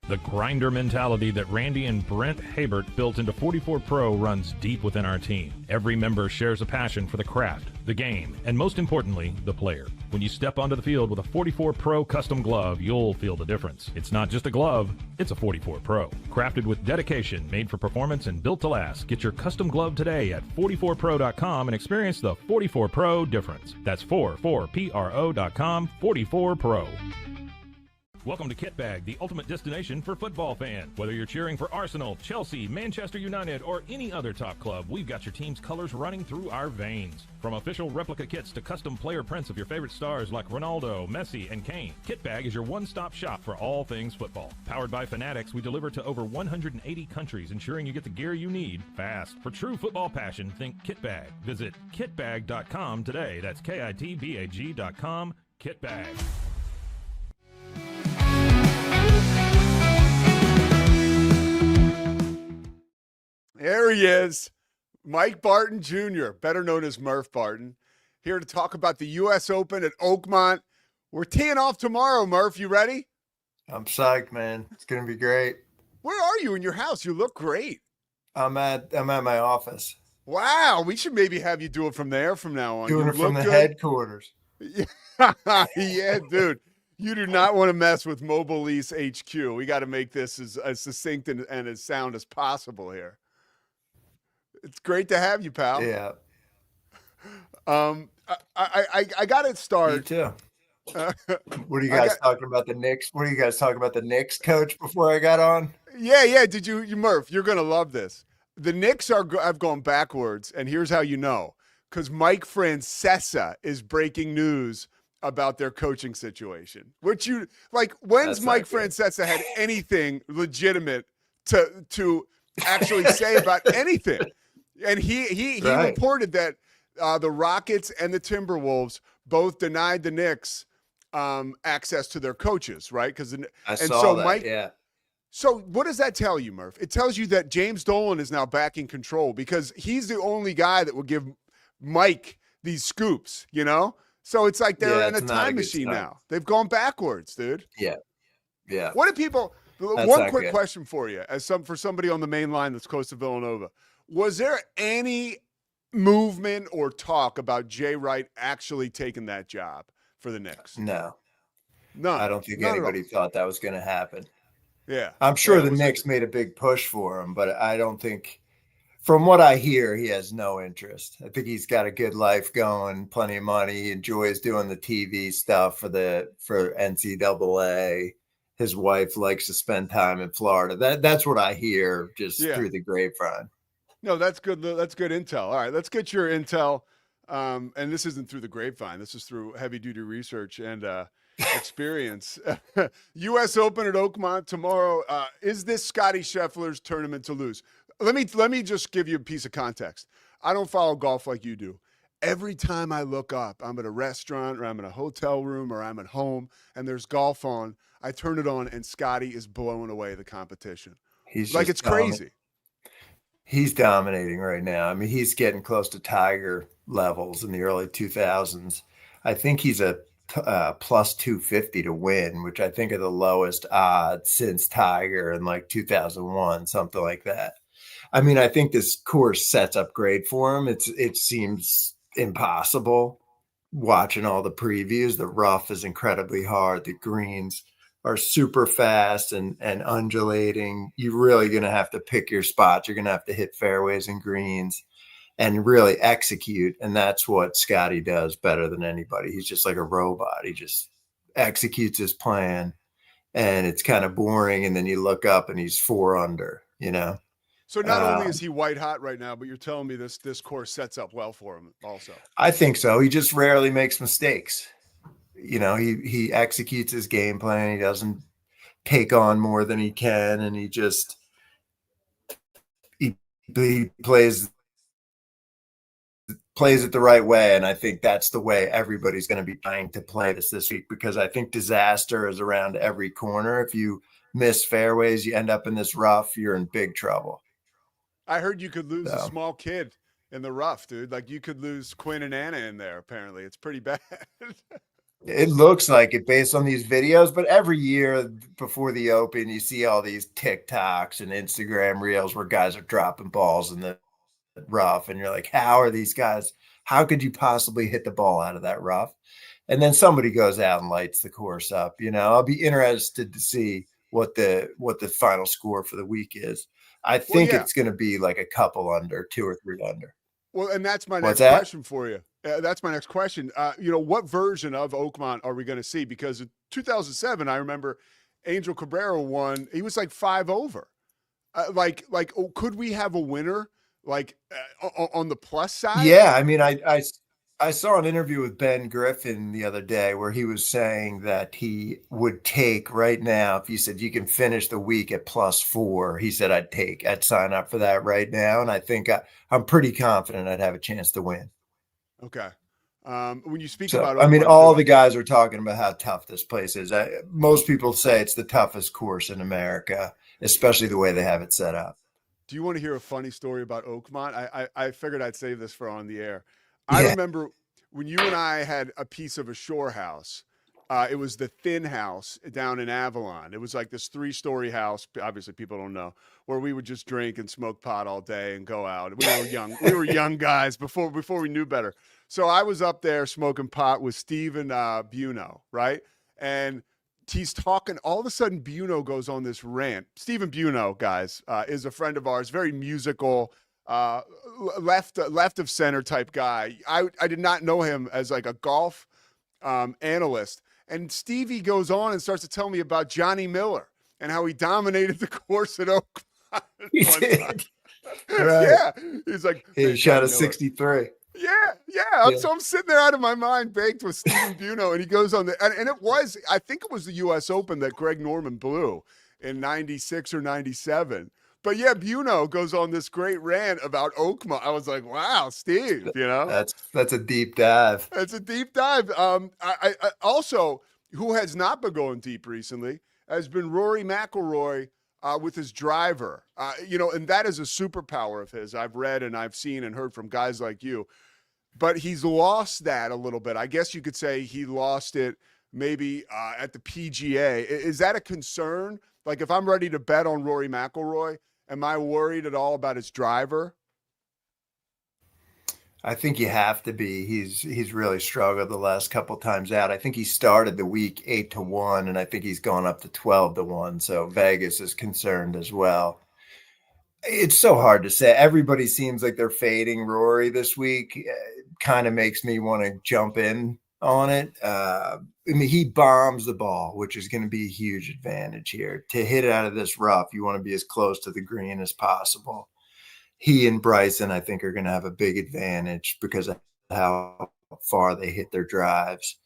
The grinder mentality that Randy and Brent Habert built into 44 Pro runs deep within our team. Every member shares a passion for the craft, the game, and most importantly, the player. When you step onto the field with a 44 Pro custom glove, you'll feel the difference. It's not just a glove, it's a 44 Pro. Crafted with dedication, made for performance, and built to last. Get your custom glove today at 44pro.com and experience the 44 Pro difference. That's 44pro.com, 44 Pro. Welcome to Kit Bag, the ultimate destination for football fans. Whether you're cheering for Arsenal, Chelsea, Manchester United, or any other top club, we've got your team's colors running through our veins. From official replica kits to custom player prints of your favorite stars like Ronaldo, Messi, and Kane, Kit Bag is your one-stop shop for all things football. Powered by Fanatics, we deliver to over 180 countries, ensuring you get the gear you need fast. For true football passion, think Kit Bag. Visit kitbag.com today. That's KITBAG.com. Kit Bag. There he is, Mike Barton Jr., better known as Murph Barton, here to talk about the U.S. Open at Oakmont. We're teeing off tomorrow, Murph. You ready? I'm psyched, man. It's going to be great. Where are you in your house? You look great. I'm at my office. Wow, we should maybe have you do it from there from now on. Doing it from the headquarters. Yeah, dude. You do not want to mess with Mobile Lease HQ. We got to make this as succinct and as sound as possible here. It's great to have you, pal. Yeah. I got to start. You too. What are you guys talking about the Knicks? What are you guys talking about the Knicks coach before I got on? Yeah. Did you Murph? You're gonna love this. The Knicks have gone backwards, and here's how you know: because Mike Francesa is breaking news about their coaching situation. Which you like? When's That's Mike not good. Francesa had anything legitimate to actually say about anything? And he Right. reported that the Rockets and the Timberwolves both denied the Knicks access to their coaches, right? I saw that. Mike. Yeah. So what does that tell you, Murph? It tells you that James Dolan is now back in control because he's the only guy that will give Mike these scoops, you know? So it's like they're in a it's not time a good machine sign. now. They've gone backwards, dude. Yeah. Yeah. What do people That's one not quick good. question for you, for somebody on the main line that's close to Villanova. Was there any movement or talk about Jay Wright actually taking that job for the Knicks? No. None. I don't think None at all. anybody thought that was going to happen. Yeah. I'm sure Yeah, the it was Knicks made a big push for him, but I don't think, from what I hear, he has no interest. I think he's got a good life going, plenty of money. He enjoys doing the TV stuff for NCAA. His wife likes to spend time in Florida. That's what I hear just through the grapevine. No, that's good. That's good intel. All right, let's get your intel. And this isn't through the grapevine. This is through heavy duty research and experience. U.S. Open at Oakmont tomorrow. Is this Scotty Scheffler's tournament to lose? Let me just give you a piece of context. I don't follow golf like you do. Every time I look up, I'm at a restaurant or I'm in a hotel room or I'm at home and there's golf on. I turn it on and Scotty is blowing away the competition. He's like just it's crazy. He's dominating right now. I mean, he's getting close to Tiger levels in the early 2000s. I think he's a plus 250 to win, which I think are the lowest odds since Tiger in like 2001, something like that. I mean, I think this course sets up great for him. It seems impossible watching all the previews. The rough is incredibly hard. The greens are super fast and undulating. You're really going to have to pick your spots. You're going to have to hit fairways and greens and really execute. And that's what Scotty does better than anybody. He's just like a robot. He just executes his plan and it's kind of boring. And then you look up and he's 4 under, you know? So not only is he white hot right now, but you're telling me this course sets up well for him also. I think so. He just rarely makes mistakes. You know, he executes his game plan. He doesn't take on more than he can, and he plays it the right way. And I think that's the way everybody's going to be trying to play this week, because I think disaster is around every corner. If you miss fairways, you end up in this rough, you're in big trouble. I heard you could lose a small kid in the rough, dude. Like you could lose Quinn and Anna in there. Apparently, it's pretty bad. It looks like it based on these videos, but every year before the Open, you see all these TikToks and Instagram reels where guys are dropping balls in the rough, and you're like, how are these guys? How could you possibly hit the ball out of that rough? And then somebody goes out and lights the course up. You know, I'll be interested to see what the final score for the week is. I think it's going to be like a couple under, 2 or 3 under. Well, and that's my next question for you. That's my next question. You know, what version of Oakmont are we going to see? Because in 2007, I remember Angel Cabrera won. He was like 5 over. Could we have a winner on the plus side? Yeah, I mean, I saw an interview with Ben Griffin the other day where he was saying that he would take right now, if you said you can finish the week at +4, he said I'd sign up for that right now. And I think I'm pretty confident I'd have a chance to win. Okay. When you speak about Oakmont, I mean, all the guys are talking about how tough this place is. Most people say it's the toughest course in America, especially the way they have it set up. Do you want to hear a funny story about Oakmont? I figured I'd save this for on the air. I remember when you and I had a piece of a shore house. It was the Thin House down in Avalon. It was like this 3-story house. Obviously, people don't know, where we would just drink and smoke pot all day and go out. We were young. We were young guys before we knew better. So I was up there smoking pot with Steven Buno, right? And he's talking. All of a sudden, Buno goes on this rant. Steven Buno, guys, is a friend of ours, very musical, left of center type guy. I did not know him as like a golf analyst. And Stevie goes on and starts to tell me about Johnny Miller and how he dominated the course at Oakmont. He did. Right. Yeah. He's like, he shot a 63. Yeah. So I'm sitting there out of my mind, baked with Stephen Buno, and he goes on and it was, I think it was the U.S. Open that Greg Norman blew in '96 or '97. But yeah, Buno goes on this great rant about Oakmont. I was like, wow, Steve, That's a deep dive. It's a deep dive. I also, who has not been going deep recently, has been Rory McIlroy with his driver. And that is a superpower of his. I've read and I've seen and heard from guys like you. But he's lost that a little bit. I guess you could say he lost it maybe at the PGA. Is that a concern? Like if I'm ready to bet on Rory McIlroy, am I worried at all about his driver? I think you have to be. He's really struggled the last couple times out. I think he started the week 8-1, and I think he's gone up to 12-1. So Vegas is concerned as well. It's so hard to say. Everybody seems like they're fading Rory this week. Kind of makes me want to jump in on it. I mean, he bombs the ball, which is going to be a huge advantage here. To hit it out of this rough, you want to be as close to the green as possible. He and Bryson, I think, are going to have a big advantage because of how far they hit their drives.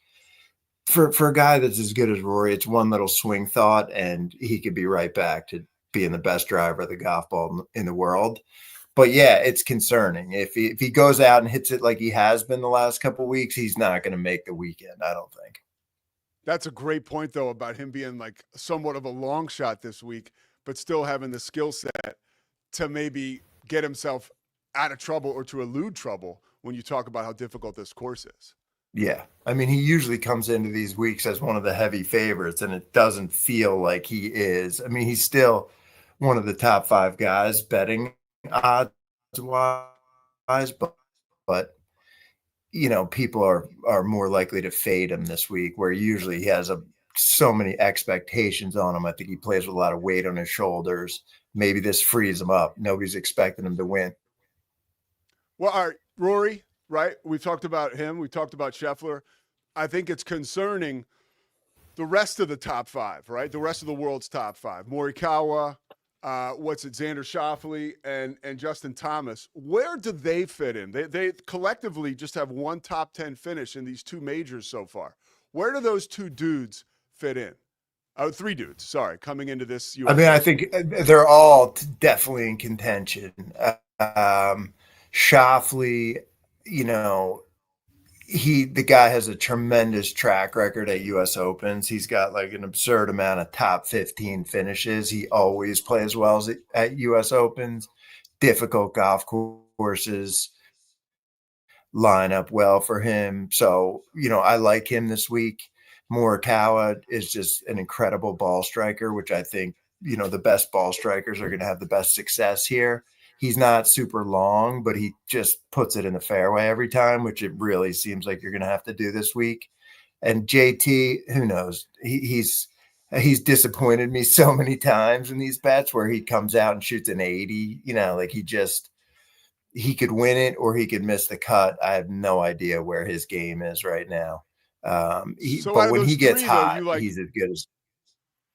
For a guy that's as good as Rory, it's one little swing thought, and he could be right back to being the best driver of the golf ball in the world. But yeah, it's concerning. If he goes out and hits it like he has been the last couple of weeks, he's not going to make the weekend, I don't think. That's a great point, though, about him being like somewhat of a long shot this week, but still having the skill set to maybe get himself out of trouble or to elude trouble when you talk about how difficult this course is. Yeah. I mean, he usually comes into these weeks as one of the heavy favorites, and it doesn't feel like he is. I mean, he's still one of the top 5 guys betting odds wise, but people are more likely to fade him this week, where usually he has so many expectations on him. I think he plays with a lot of weight on his shoulders. Maybe this frees him up. Nobody's expecting him to win. Well, all right, Rory, right? We talked about him. We talked about Scheffler. I think it's concerning the rest of the top 5, right? The rest of the world's top 5. Morikawa, Xander Schauffele, and Justin Thomas. Where do they fit in? They collectively just have one top 10 finish in these 2 majors so far. Where do those 2 dudes fit in? 3 dudes, sorry, coming into this US. I mean, I think they're all definitely in contention. Schauffele, the guy has a tremendous track record at U.S. Opens. He's got like an absurd amount of top 15 finishes. He always plays well at U.S. Opens. Difficult golf courses line up well for him. So, I like him this week. Morikawa is just an incredible ball striker, which I think, the best ball strikers are going to have the best success here. He's not super long, but he just puts it in the fairway every time, which it really seems like you're going to have to do this week. And JT, who knows? He's disappointed me so many times in these bets where he comes out and shoots an 80. Like he could win it or he could miss the cut. I have no idea where his game is right now. But when he gets hot, he's as good as.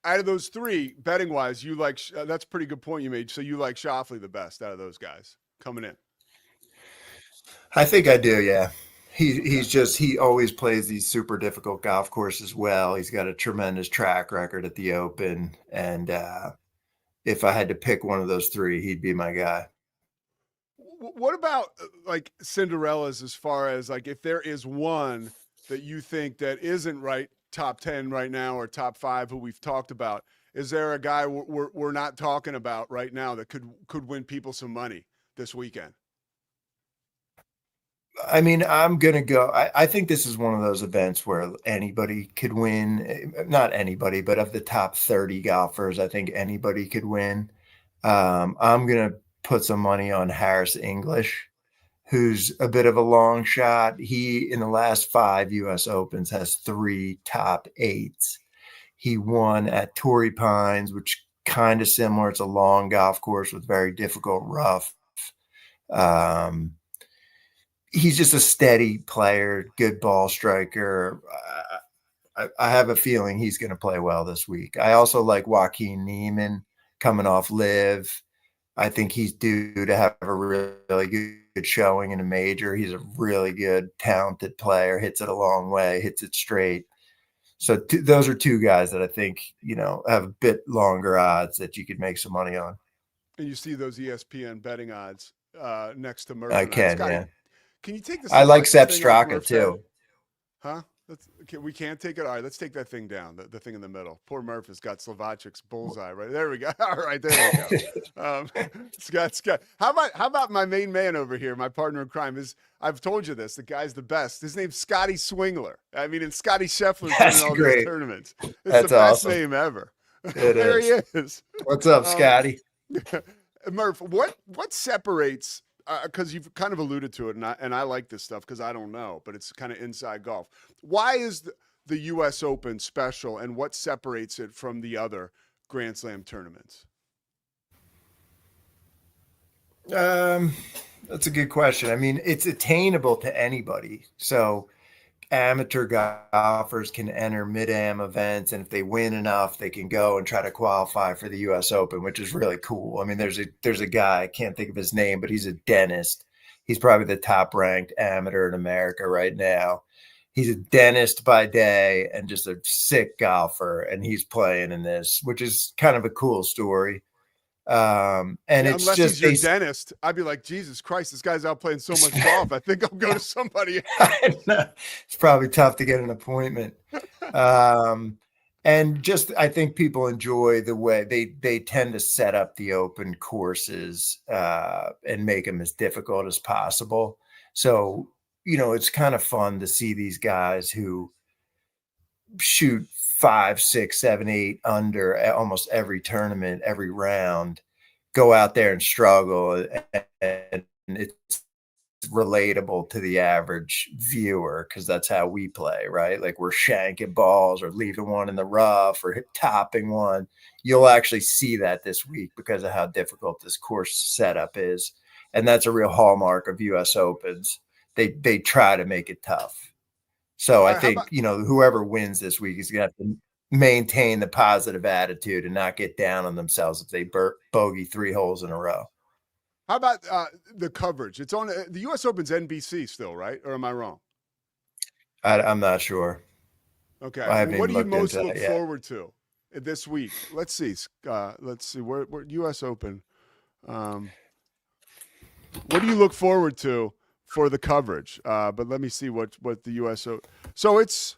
Out of those 3, betting wise, you like that's a pretty good point you made. So you like Schauffele the best out of those guys coming in? I think I do, yeah. He always plays these super difficult golf courses well. He's got a tremendous track record at the Open, and if I had to pick one of those 3, he'd be my guy. What about like Cinderellas, as far as like if there is one that you think that isn't right top 10 right now or top 5 who we've talked about, is there a guy we're not talking about right now that could win people some money this weekend? I mean, I'm going to go. I think this is one of those events where anybody could win. Not anybody, but of the top 30 golfers, I think anybody could win. I'm going to put some money on Harris English, who's a bit of a long shot. He, in the last 5 U.S. Opens, has 3 top 8s. He won at Torrey Pines, which kind of similar. It's a long golf course with very difficult rough. He's just a steady player, good ball striker. I have a feeling he's going to play well this week. I also like Joaquin Niemann coming off Live. I think he's due to have a really good showing in a major. He's a really good, talented player, hits it a long way, hits it straight. So those are two guys that I think, have a bit longer odds that you could make some money on. And you see those ESPN betting odds next to Murph I and can, Scotty, yeah. can you take the I like Slovakic Sepp thing off Straka Murph's too. head? Huh? We can't take it. All right, let's take that thing down. The thing in the middle. Poor Murph has got Slovacic's bullseye right there. We go. All right, there we go. Scott. How about my main man over here? My partner in crime is. I've told you this. The guy's the best. His name's Scotty Swingler. I mean, and Scotty Scheffler's winning all these tournaments. It's That's the best awesome. name ever. It There is. he is. What's up, Scotty? Murph, what separates? Because you've kind of alluded to it, and I like this stuff because I don't know, but it's kind of inside golf. Why is the U.S. Open special, and what separates it from the other Grand Slam tournaments? That's a good question. I mean, it's attainable to anybody. So amateur golfers can enter mid-am events, and if they win enough, they can go and try to qualify for the U.S. Open, which is really cool. I mean, there's a guy, I can't think of his name, but he's a dentist. He's probably the top-ranked amateur in America right now. He's a dentist by day and just a sick golfer, and he's playing in this, which is kind of a cool story. And it's unless just he's your dentist, I'd be like, Jesus Christ, this guy's out playing so much golf. I think I'll go to somebody else. It's probably tough to get an appointment. And just, I think people enjoy the way they tend to set up the open courses and make them as difficult as possible. So, it's kind of fun to see these guys who shoot 5, 6, 7, 8 under almost every tournament, every round, go out there and struggle. And it's relatable to the average viewer because that's how we play, right? Like we're shanking balls or leaving one in the rough or topping one. You'll actually see that this week because of how difficult this course setup is. And that's a real hallmark of U.S. Opens. They try to make it tough. So I think, whoever wins this week is going to have to maintain the positive attitude and not get down on themselves if they bogey 3 holes in a row. How about the coverage? It's on the U.S. Open's NBC still, right? Or am I wrong? I'm not sure. Okay. What do you most look forward to this week? Let's see. Where U.S. Open. What do you look forward to for the coverage? But let me see what the U.S. Open. So it's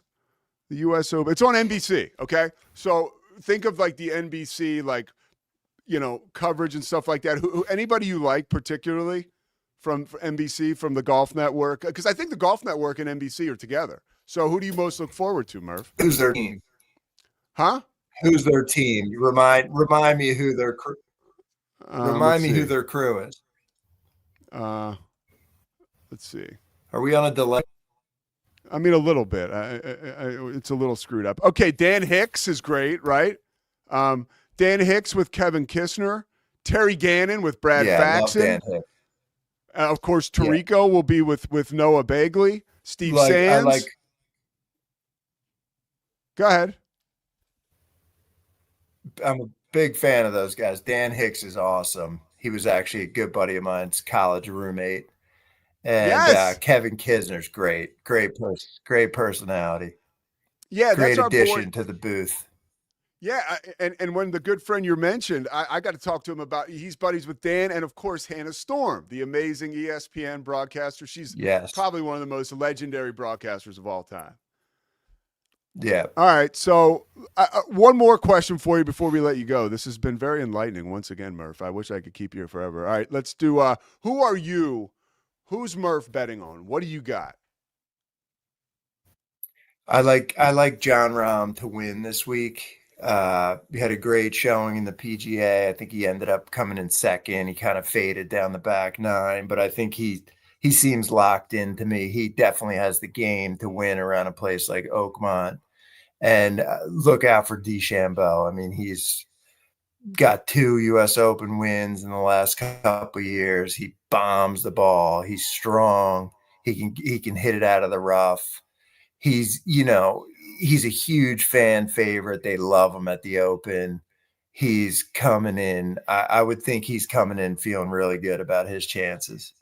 the U.S. Open. It's on NBC. Okay. So think of like the NBC, coverage and stuff like that. Who anybody you like particularly from NBC, from the Golf Network? Because I think the Golf Network and NBC are together. So who do you most look forward to, Murph? Who's their team? Huh? Who's their team? Remind me who their crew. Remind me who their crew is. Let's see. Are we on a delay? I mean, a little bit. It's a little screwed up. Okay, Dan Hicks is great, right? Dan Hicks with Kevin Kistner, Terry Gannon with Brad Faxon. Of course, Tarico will be with Noah Bagley, Steve Sands. Go ahead. I'm a big fan of those guys. Dan Hicks is awesome. He was actually a good buddy of mine's college roommate. And Kevin Kisner's great personality. Yeah, great that's addition to the booth. Yeah, and when the good friend you mentioned, I got to talk to him about, he's buddies with Dan and, of course, Hannah Storm, the amazing ESPN broadcaster. She's probably one of the most legendary broadcasters of all time. Yeah. All right, so one more question for you before we let you go. This has been very enlightening once again, Murph. I wish I could keep you here forever. All right, let's do who are you? Who's Murph betting on? What do you got? I like John Rahm to win this week. He had a great showing in the PGA. I think he ended up coming in second. He kind of faded down the back 9, but I think he seems locked in to me. He definitely has the game to win around a place like Oakmont. And look out for DeChambeau. I mean, he's got 2 U.S. Open wins in the last couple of years. He bombs the ball. He's strong. He can hit it out of the rough. He's a huge fan favorite. They love him at the Open. he's coming in. I would think he's coming in feeling really good about his chances.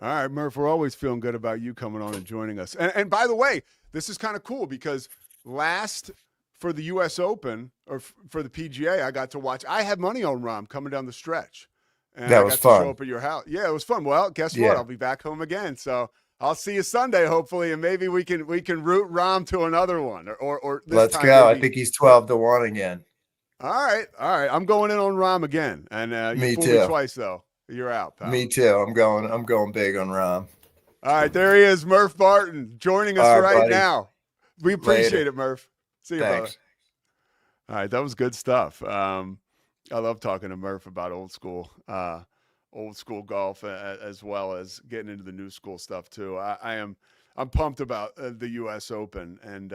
All right, Murph, we're always feeling good about you coming on and joining us. And by the way, this is kind of cool because last for the U.S. Open or for the PGA, I got to watch. I had money on Rahm coming down the stretch. And That I was got fun. to show up at your house. Yeah, it was fun. Well, guess what? Yeah. I'll be back home again. So I'll see you Sunday, hopefully, and maybe we can root Rahm to another one. Or this Let's time go. maybe. I think he's 12-1 again. All right. I'm going in on Rahm again. And you Me fooled too. me twice, though. You're out, pal. Me too. I'm going big on Rahm. All right, there he is, Murph Barton, joining us All right, right buddy. now. We appreciate Later. it, Murph. See you, Thanks. brother. All right, that was good stuff. I love talking to Murph about old school golf as well as getting into the new school stuff too. I'm pumped about the U.S. Open, and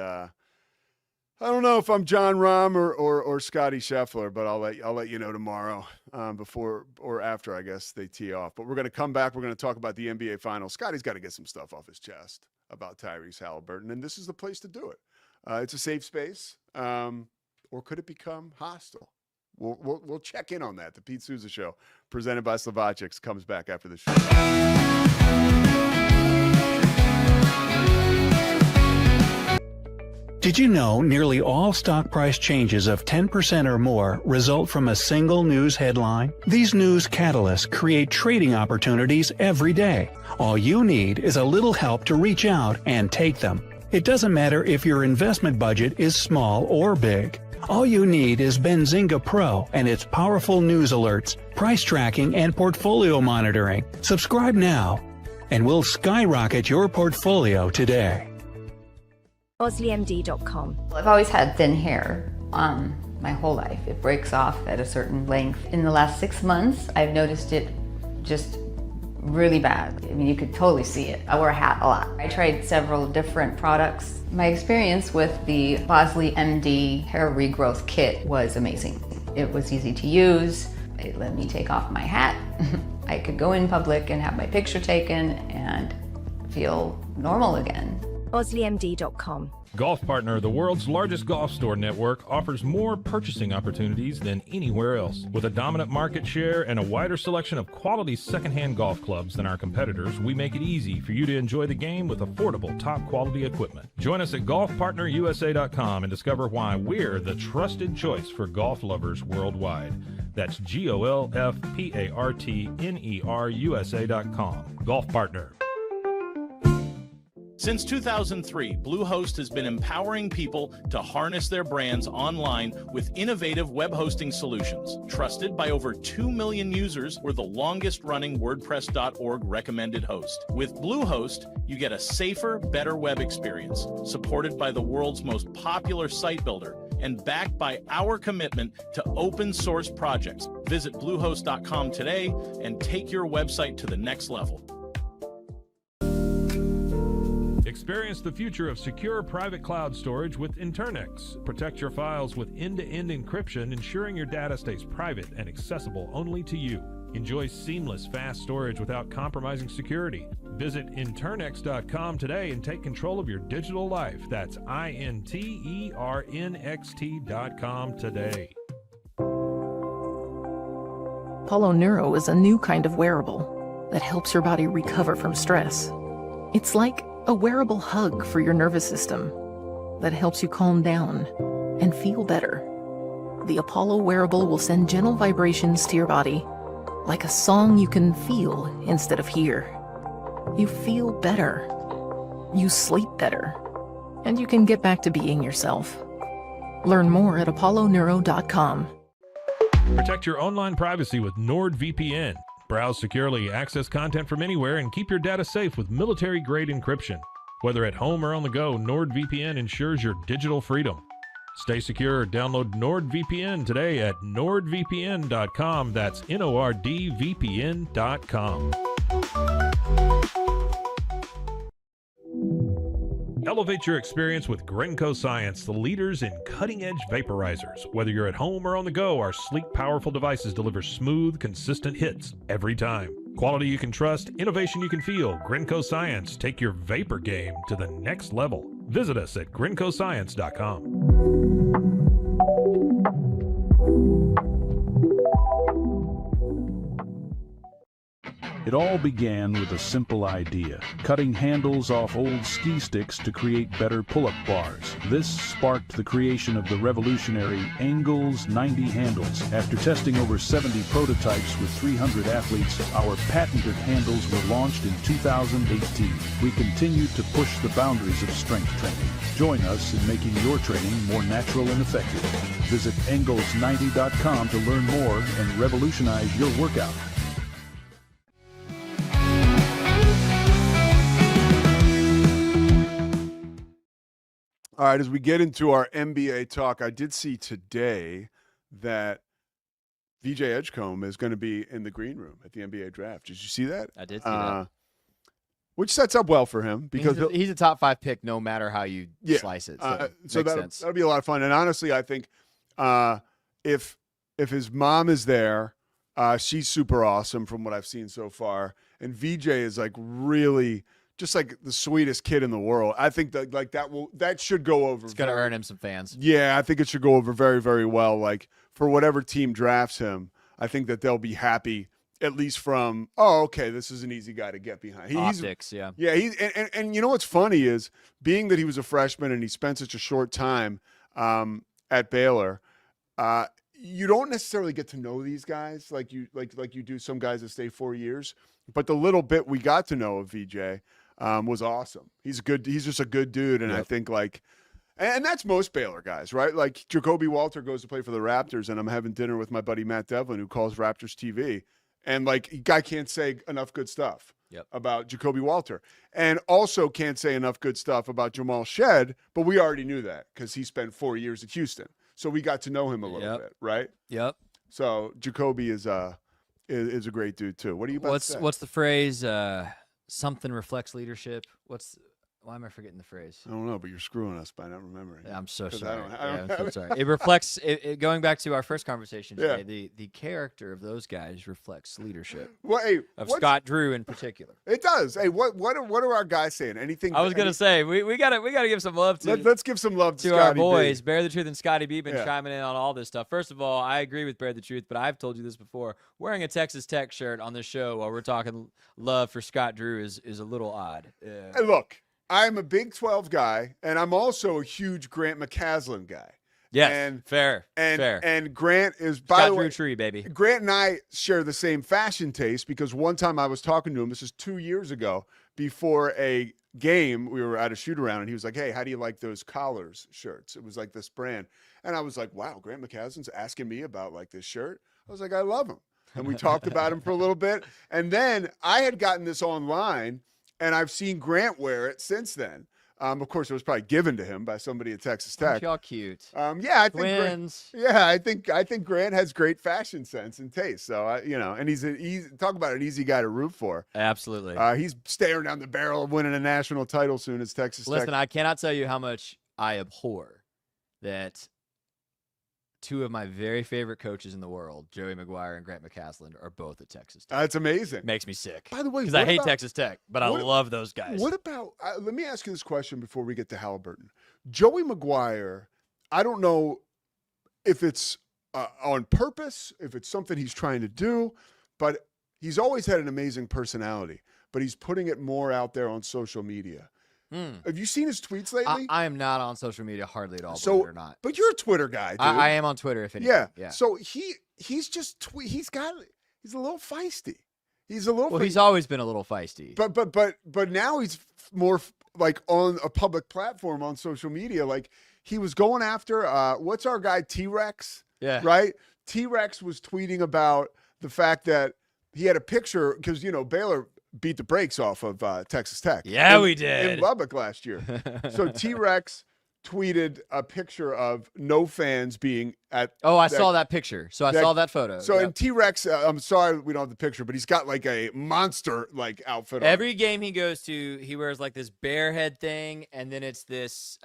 I don't know if I'm John Rahm or Scotty Scheffler, but I'll let you know tomorrow before or after, I guess, they tee off. But we're going to come back. We're going to talk about the NBA Finals. Scotty's got to get some stuff off his chest about Tyrese Halliburton, and this is the place to do it. It's a safe space, or could it become hostile? We'll check in on that. The Pete Sousa Show, presented by Slovakics, comes back after the show. Did you know nearly all stock price changes of 10% or more result from a single news headline? These news catalysts create trading opportunities every day. All you need is a little help to reach out and take them. It doesn't matter if your investment budget is small or big. All you need is Benzinga Pro and its powerful news alerts, price tracking, and portfolio monitoring. Subscribe now, and we'll skyrocket your portfolio today. OsleyMD.com. I've always had thin hair my whole life. It breaks off at a certain length. In the last 6 months, I've noticed it just really bad. I mean, you could totally see it. I wear a hat a lot. I tried several different products. My experience with the Bosley MD hair regrowth kit was amazing. It was easy to use. It let me take off my hat. I could go in public and have my picture taken and feel normal again. OsleyMD.com. Golf Partner, the world's largest golf store network, offers more purchasing opportunities than anywhere else. With a dominant market share and a wider selection of quality secondhand golf clubs than our competitors, we make it easy for you to enjoy the game with affordable, top-quality equipment. Join us at golfpartnerusa.com and discover why we're the trusted choice for golf lovers worldwide. That's GOLFPARTNERUSA.com. Golf Partner. Since 2003, Bluehost has been empowering people to harness their brands online with innovative web hosting solutions. Trusted by over 2 million users, we're the longest-running WordPress.org recommended host. With Bluehost, you get a safer, better web experience, supported by the world's most popular site builder, and backed by our commitment to open source projects. Visit Bluehost.com today and take your website to the next level. Experience the future of secure private cloud storage with Internex. Protect your files with end-to-end encryption, ensuring your data stays private and accessible only to you. Enjoy seamless, fast storage without compromising security. Visit Internex.com today and take control of your digital life. That's INTERNXT.com today. Apollo Neuro is a new kind of wearable that helps your body recover from stress. It's like a wearable hug for your nervous system that helps you calm down and feel better. The Apollo wearable will send gentle vibrations to your body, like a song you can feel instead of hear. You feel better, you sleep better, and you can get back to being yourself. Learn more at apolloneuro.com. Protect your online privacy with NordVPN. Browse securely, access content from anywhere, and keep your data safe with military-grade encryption. Whether at home or on the go, NordVPN ensures your digital freedom. Stay secure. Download NordVPN today at nordvpn.com. That's NORDVPN.com. Elevate your experience with Grenco Science, the leaders in cutting-edge vaporizers. Whether you're at home or on the go, our sleek, powerful devices deliver smooth, consistent hits every time. Quality you can trust, innovation you can feel. Grenco Science. Take your vapor game to the next level. Visit us at GrencoScience.com. It all began with a simple idea, cutting handles off old ski sticks to create better pull-up bars. This sparked the creation of the revolutionary Angles 90 handles. After testing over 70 prototypes with 300 athletes, our patented handles were launched in 2018. We continued to push the boundaries of strength training. Join us in making your training more natural and effective. Visit angles90.com to learn more and revolutionize your workout. All right, as we get into our NBA talk, I did see today that VJ Edgecombe is going to be in the green room at the NBA draft. Did you see that? I did see that. Which sets up well for him because he's a top 5 pick no matter how you slice it. So that'll be a lot of fun. And honestly, I think if his mom is there, she's super awesome from what I've seen so far. And VJ is like really just like the sweetest kid in the world. I think that like that should go over. It's going to earn him some fans. Yeah, I think it should go over very, very well. Like for whatever team drafts him, I think that they'll be happy at least from, oh, okay, this is an easy guy to get behind. Optics, yeah. Yeah, and you know what's funny is being that he was a freshman and he spent such a short time at Baylor, you don't necessarily get to know these guys like you do some guys that stay 4 years. But the little bit we got to know of VJ was awesome. He's just a good dude, and I think like, and that's most Baylor guys, right? Like Jacoby Walter goes to play for the Raptors, and I'm having dinner with my buddy Matt Devlin, who calls Raptors TV, and like guy can't say enough good stuff about Jacoby Walter, and also can't say enough good stuff about Jamal Shed. But we already knew that because he spent 4 years at Houston, so we got to know him a little bit, right? Yep. So Jacoby is a great dude too. What are you about to say? What's the phrase? Something reflects leadership. Why am I forgetting the phrase? I don't know, but you're screwing us by not remembering. I'm so sorry. I'm so sorry. It reflects. Going back to our first conversation today, the character of those guys reflects leadership. Well, of Scott Drew in particular. It does. Hey, what are our guys saying? Anything? I was gonna say we gotta give some love to. Let's give some love to our Scotty boys, B. Bear the Truth and Scotty B. Been chiming in on all this stuff. First of all, I agree with Bear the Truth, but I've told you this before. Wearing a Texas Tech shirt on this show while we're talking love for Scott Drew is a little odd. Hey, look. I'm a Big 12 guy, and I'm also a huge Grant McCaslin guy. Yes, and, fair. And Grant is, by the way, tree, baby. Grant and I share the same fashion taste because one time I was talking to him, this is 2 years ago, before a game, we were at a shoot-around, and he was like, hey, how do you like those collars shirts? It was like this brand. And I was like, wow, Grant McCaslin's asking me about like this shirt? I was like, I love him. And we talked about him for a little bit. And then I had gotten this online, and I've seen Grant wear it since then. Of course, it was probably given to him by somebody at Texas Tech. Y'all cute. I think Twins. I think Grant has great fashion sense and taste. So and he's talk about an easy guy to root for. Absolutely. He's staring down the barrel of winning a national title soon as Texas Listen, Tech. I cannot tell you how much I abhor that two of my very favorite coaches in the world, Joey McGuire and Grant McCaslin, are both at Texas Tech. That's amazing. Makes me sick. By the way, because I hate Texas Tech, but I love those guys. What about? Let me ask you this question before we get to Halliburton. Joey McGuire, I don't know if it's on purpose, if it's something he's trying to do, but he's always had an amazing personality. But he's putting it more out there on social media. Have you seen his tweets lately? I am not on social media hardly at all, so, believe it or not. But you're a Twitter guy, dude. I am on Twitter, if anything. Yeah. So he's just he's a little feisty. He's a little. Well, he's always been a little feisty. But now he's more like on a public platform on social media. Like he was going after what's our guy T-Rex? Yeah. Right. T-Rex was tweeting about the fact that he had a picture because Baylor beat the brakes off of Texas Tech. Yeah, we did. In Lubbock last year. So T-Rex tweeted a picture of no fans being at. Oh, I saw that picture. So I saw that photo. So in T-Rex, I'm sorry we don't have the picture, but he's got like a monster like outfit on. Every game he goes to, he wears like this bear head thing, and then it's this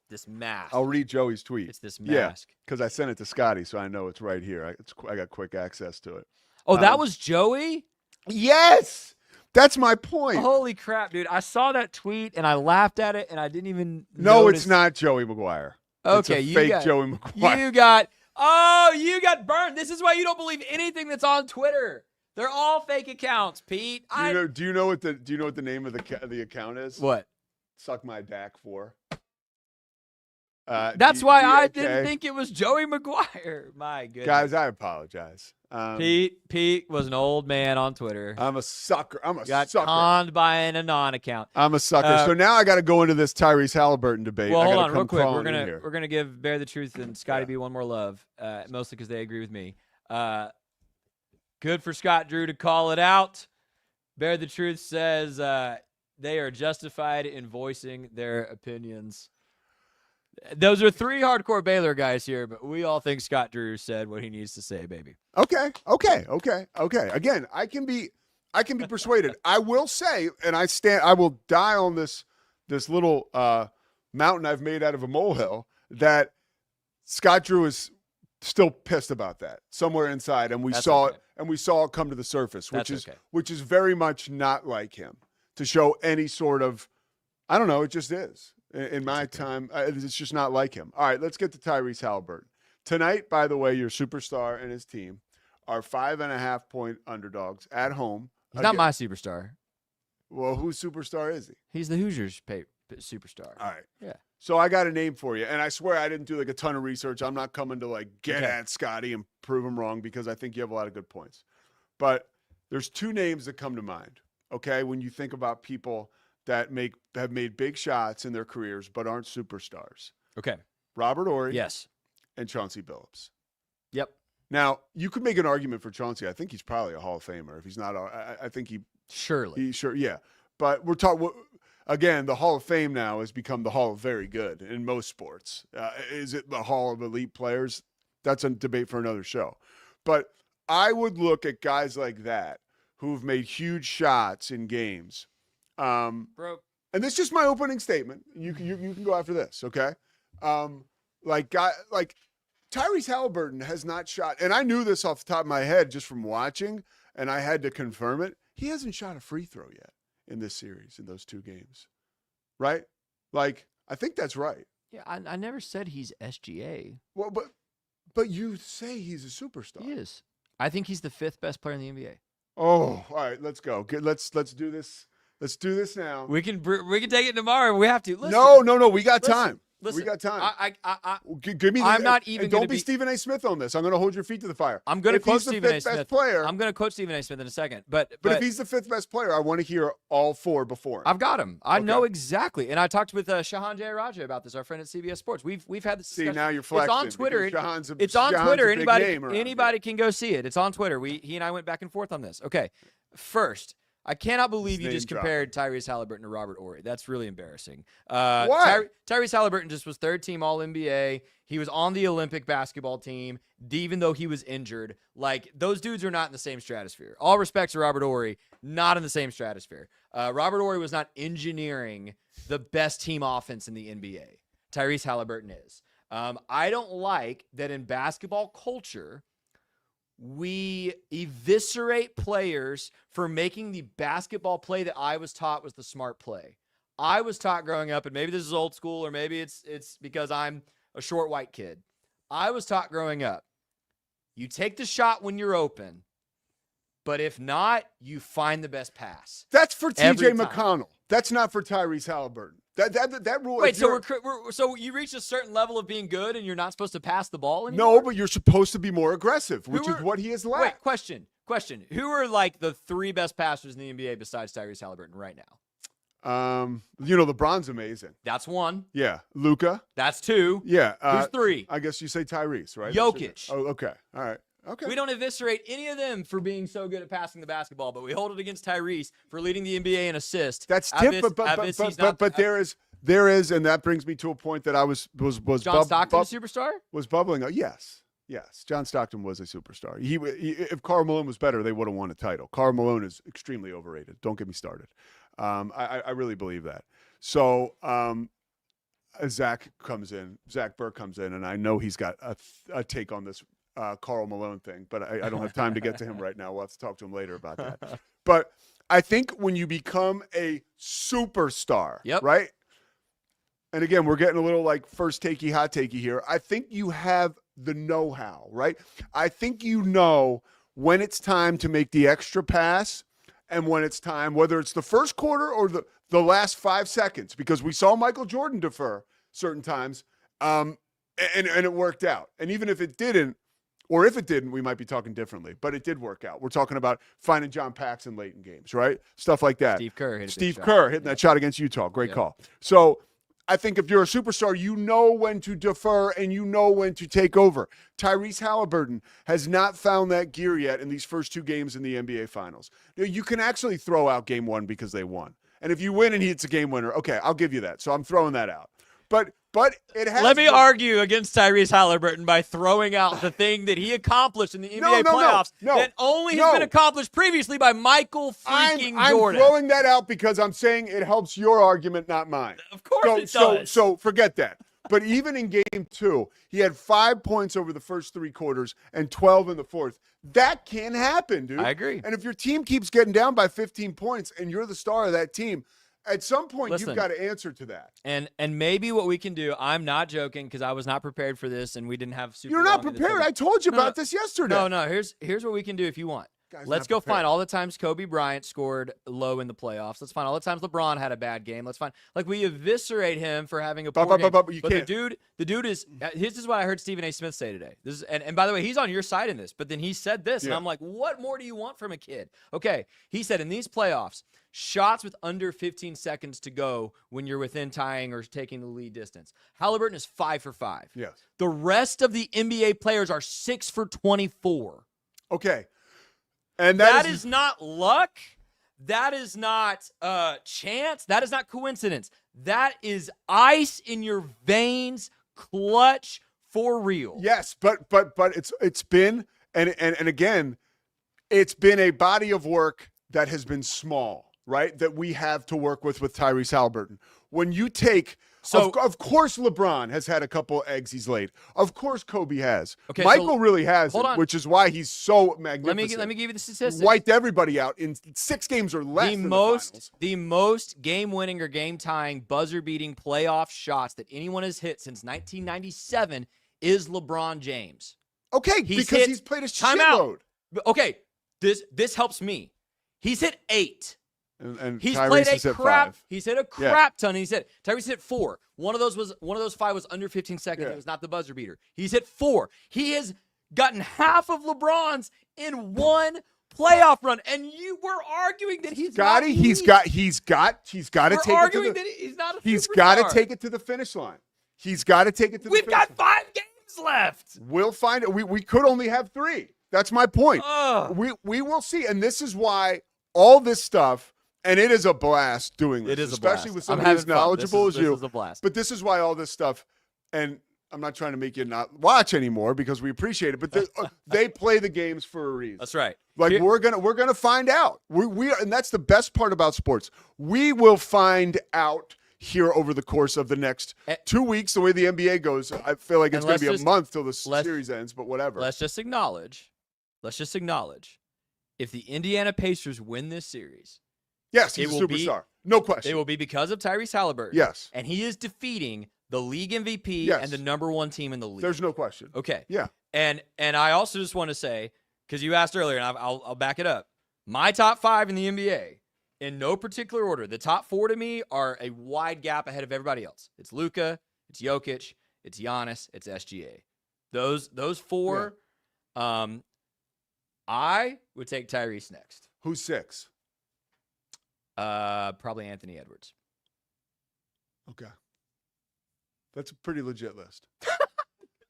this mask. I'll read Joey's tweet. It's this mask. Because I sent it to Scotty, so I know it's right here. I got quick access to it. Oh, that was Joey? Yes. That's my point. Holy crap, dude. I saw that tweet and I laughed at it and I didn't even No, notice. it's not Joey McGuire. Okay, it's a fake Joey McGuire. You got burned. This is why you don't believe anything that's on Twitter. They're all fake accounts, Pete. Do you know what the name of the account is? What? Suck my Dak 4. That's why I didn't think it was Joey Maguire. My goodness. Guys, I apologize. Pete was an old man on Twitter. I'm a sucker. Got conned by an Anon account. I'm a sucker. So now I got to go into this Tyrese Halliburton debate. Well, hold on, real quick. We're gonna give Bear the Truth and Scotty B one more love, mostly because they agree with me. Good for Scott Drew to call it out. Bear the Truth says they are justified in voicing their opinions. Those are 3 hardcore Baylor guys here, but we all think Scott Drew said what he needs to say, baby. Okay. Again, I can be persuaded. I will say, and I will die on this little mountain I've made out of a molehill, that Scott Drew is still pissed about that somewhere inside, and we saw it come to the surface, which is very much not like him to show any sort of, I don't know, it just is. In my time, it's just not like him. All right, let's get to Tyrese Halliburton. Tonight, by the way, your superstar and his team are 5.5-point underdogs at home. He's not my superstar. Well, whose superstar is he? He's the Hoosiers' superstar. All right. Yeah. So I got a name for you, and I swear I didn't do like a ton of research. I'm not coming to like get at Scotty and prove him wrong because I think you have a lot of good points. But there's 2 names that come to mind, okay, when you think about people that have made big shots in their careers but aren't superstars. Okay. Robert Horry. Yes. And Chauncey Billups. Yep. Now, you could make an argument for Chauncey. I think he's probably a Hall of Famer. If he's not, I think he... Surely. Yeah. But we're talking... Again, the Hall of Fame now has become the Hall of Very Good in most sports. Is it the Hall of Elite Players? That's a debate for another show. But I would look at guys like that who've made huge shots in games. And this is just my opening statement. You can go after this, okay? Like Tyrese Halliburton has not shot, and I knew this off the top of my head just from watching, and I had to confirm it. He hasn't shot a free throw yet in this series, in those 2 games, right? Like, I think that's right. Yeah, I never said he's SGA. Well, but you say he's a superstar. He is. I think he's the 5th best player in the NBA. Oh, all right, let's go. Let's do this. Let's do this now. We can take it tomorrow. We have to. Listen, no. We got time. Listen, we got time. Give me. I'm not even. And don't be Stephen A. Smith on this. I'm going to hold your feet to the fire. I'm going to quote Stephen A. Smith. I'm going to quote Stephen A. Smith in a second. But if he's the 5th best player, I want to hear all 4 before him. I've got him. I know exactly. And I talked with Shahan Jayaraja about this. Our friend at CBS Sports. We've had this discussion. See, now you're flexing. It's on Twitter. It's on Twitter. Anybody can go see it. It's on Twitter. He and I went back and forth on this. Okay. First, I cannot believe you just compared Tyrese Halliburton to Robert Horry. That's really embarrassing. What? Tyrese Halliburton just was 3rd team All-NBA. He was on the Olympic basketball team, even though he was injured. Like, those dudes are not in the same stratosphere. All respect to Robert Horry, not in the same stratosphere. Robert Horry was not engineering the best team offense in the NBA. Tyrese Halliburton is. I don't like that in basketball culture, we eviscerate players for making the basketball play that I was taught was the smart play. I was taught growing up, and maybe this is old school, or maybe it's because I'm a short white kid. I was taught growing up, you take the shot when you're open, but if not, you find the best pass. That's for TJ McConnell. That's not for Tyrese Halliburton. That rule. Wait, so you reach a certain level of being good, and you're not supposed to pass the ball anymore? No, but you're supposed to be more aggressive, which is what he has lacked. Wait, question. Who are like the 3 best passers in the NBA besides Tyrese Halliburton right now? LeBron's amazing. That's 1. Yeah, Luka. That's 2. Yeah. Who's 3? I guess you say Tyrese, right? Jokic. Oh, okay. All right. Okay. We don't eviscerate any of them for being so good at passing the basketball, but we hold it against Tyrese for leading the NBA in assists. That's different, but there is, and that brings me to a point that I was John Stockton a superstar? Was bubbling up. Yes. John Stockton was a superstar. He if Karl Malone was better, they would have won a title. Karl Malone is extremely overrated. Don't get me started. I really believe that. So Zach Burke comes in, and I know he's got a take on this Karl Malone thing, but I don't have time to get to him right now. We'll have to talk to him later about that. But I think when you become a superstar, right? And again, we're getting a little like first takey, hot takey here. I think you have the know-how, right? I think you know when it's time to make the extra pass and when it's time, whether it's the first quarter or the last 5 seconds, because we saw Michael Jordan defer certain times, and it worked out. And even if it didn't, or if it didn't, we might be talking differently. But it did work out. We're talking about finding John Paxson late in games, right? Stuff like that. Steve Kerr hitting that shot against Utah. Great call. So I think if you're a superstar, you know when to defer and you know when to take over. Tyrese Halliburton has not found that gear yet in these first 2 games in the NBA Finals. You can actually throw out game 1 because they won. And if you win and he hits a game winner, okay, I'll give you that. So I'm throwing that out. But it has. Let me argue against Tyrese Halliburton by throwing out the thing that he accomplished in the NBA playoffs that only has been accomplished previously by Michael freaking Jordan. I'm throwing that out because I'm saying it helps your argument, not mine. Of course it does. So forget that. But even in game 2, he had 5 points over the first 3 quarters and 12 in the fourth. That can happen, dude. I agree. And if your team keeps getting down by 15 points and you're the star of that team, at some point, Listen, you've got to answer to that. And maybe what we can do, I'm not joking because I was not prepared for this and we didn't have super You're not long to prepared. discuss. I told you about this yesterday. No. Here's what we can do if you want. Let's go find all the times Kobe Bryant scored low in the playoffs. Let's find all the times LeBron had a bad game. Let's find we eviscerate him for having a poor game. But you can't. The dude is. This is what I heard Stephen A. Smith say today. This is and by the way, he's on your side in this. But then he said this, and I'm like, what more do you want from a kid? Okay, he said in these playoffs, shots with under 15 seconds to go when you're within tying or taking the lead distance. Halliburton is 5 for 5. Yes. The rest of the NBA players are 6 for 24. Okay. And that is not luck. That is not chance. That is not coincidence. That is ice in your veins, clutch for real. Yes, but it's been and again, it's been a body of work that has been small, right? That we have to work with Tyrese Halliburton. When you take of course LeBron has had a couple eggs he's laid. Of course Kobe has. Okay, Michael really has, which is why he's so magnificent. Let me give you the statistics. Wiped everybody out in 6 games or less. The most game-winning or game-tying, buzzer-beating playoff shots that anyone has hit since 1997 is LeBron James. Okay, because he's played a shitload. Okay, this helps me. He's hit 8. And he's Tyrese played has a hit crap. 5. He's hit a crap ton. And Tyrese hit 4. One of those 5 was under 15 seconds. Yeah. It was not the buzzer beater. He's hit 4. He has gotten half of LeBron's in one playoff run, and you were arguing that he's got to take it to the. He's got to take it to the finish line. He's got to take it to the. We've finish got line. 5 games left. We'll find it. We could only have 3. That's my point. Ugh. We will see, and this is why all this stuff. And it is a blast doing this. It is especially a blast. with somebody as knowledgeable as you. This is a blast. But this is why all this stuff, and I'm not trying to make you not watch anymore because we appreciate it. But they play the games for a reason. That's right. Like we're gonna find out. We are, and that's the best part about sports. We will find out here over the course of the next 2 weeks. The way the NBA goes, I feel like it's going to be a month till the series ends. But whatever. Let's just acknowledge. If the Indiana Pacers win this series. Yes, he's a superstar. No question. It will be because of Tyrese Halliburton. Yes. And he is defeating the league MVP and the number 1 team in the league. There's no question. Okay. Yeah. And I also just want to say, because you asked earlier, and I'll back it up. My top 5 in the NBA, in no particular order, the top 4 to me are a wide gap ahead of everybody else. It's Luka, it's Jokic, it's Giannis, it's SGA. Those 4, I would take Tyrese next. Who's 6? Probably Anthony Edwards. Okay. That's a pretty legit list.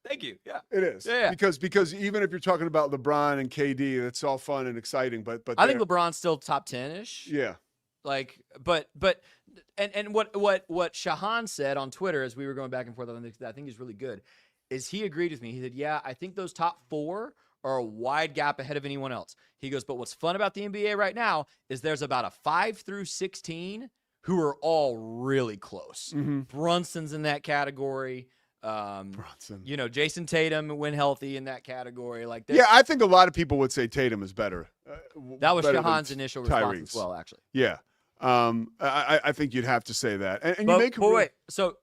Thank you. Yeah. It is. Yeah. Because even if you're talking about LeBron and KD, it's all fun and exciting, but I think LeBron's still top 10-ish. Yeah. Like, but what Shahan said on Twitter as we were going back and forth on this, I think is really good, is he agreed with me. He said, yeah, I think those top 4 are a wide gap ahead of anyone else. He goes, but what's fun about the NBA right now is there's about a 5 through 16 who are all really close. Mm-hmm. Brunson's in that category. Brunson. Jason Tatum when healthy in that category. Like, yeah, I think a lot of people would say Tatum is better. That was better Shahan's initial response as well, actually. Yeah. I think you'd have to say that. And you make wait. So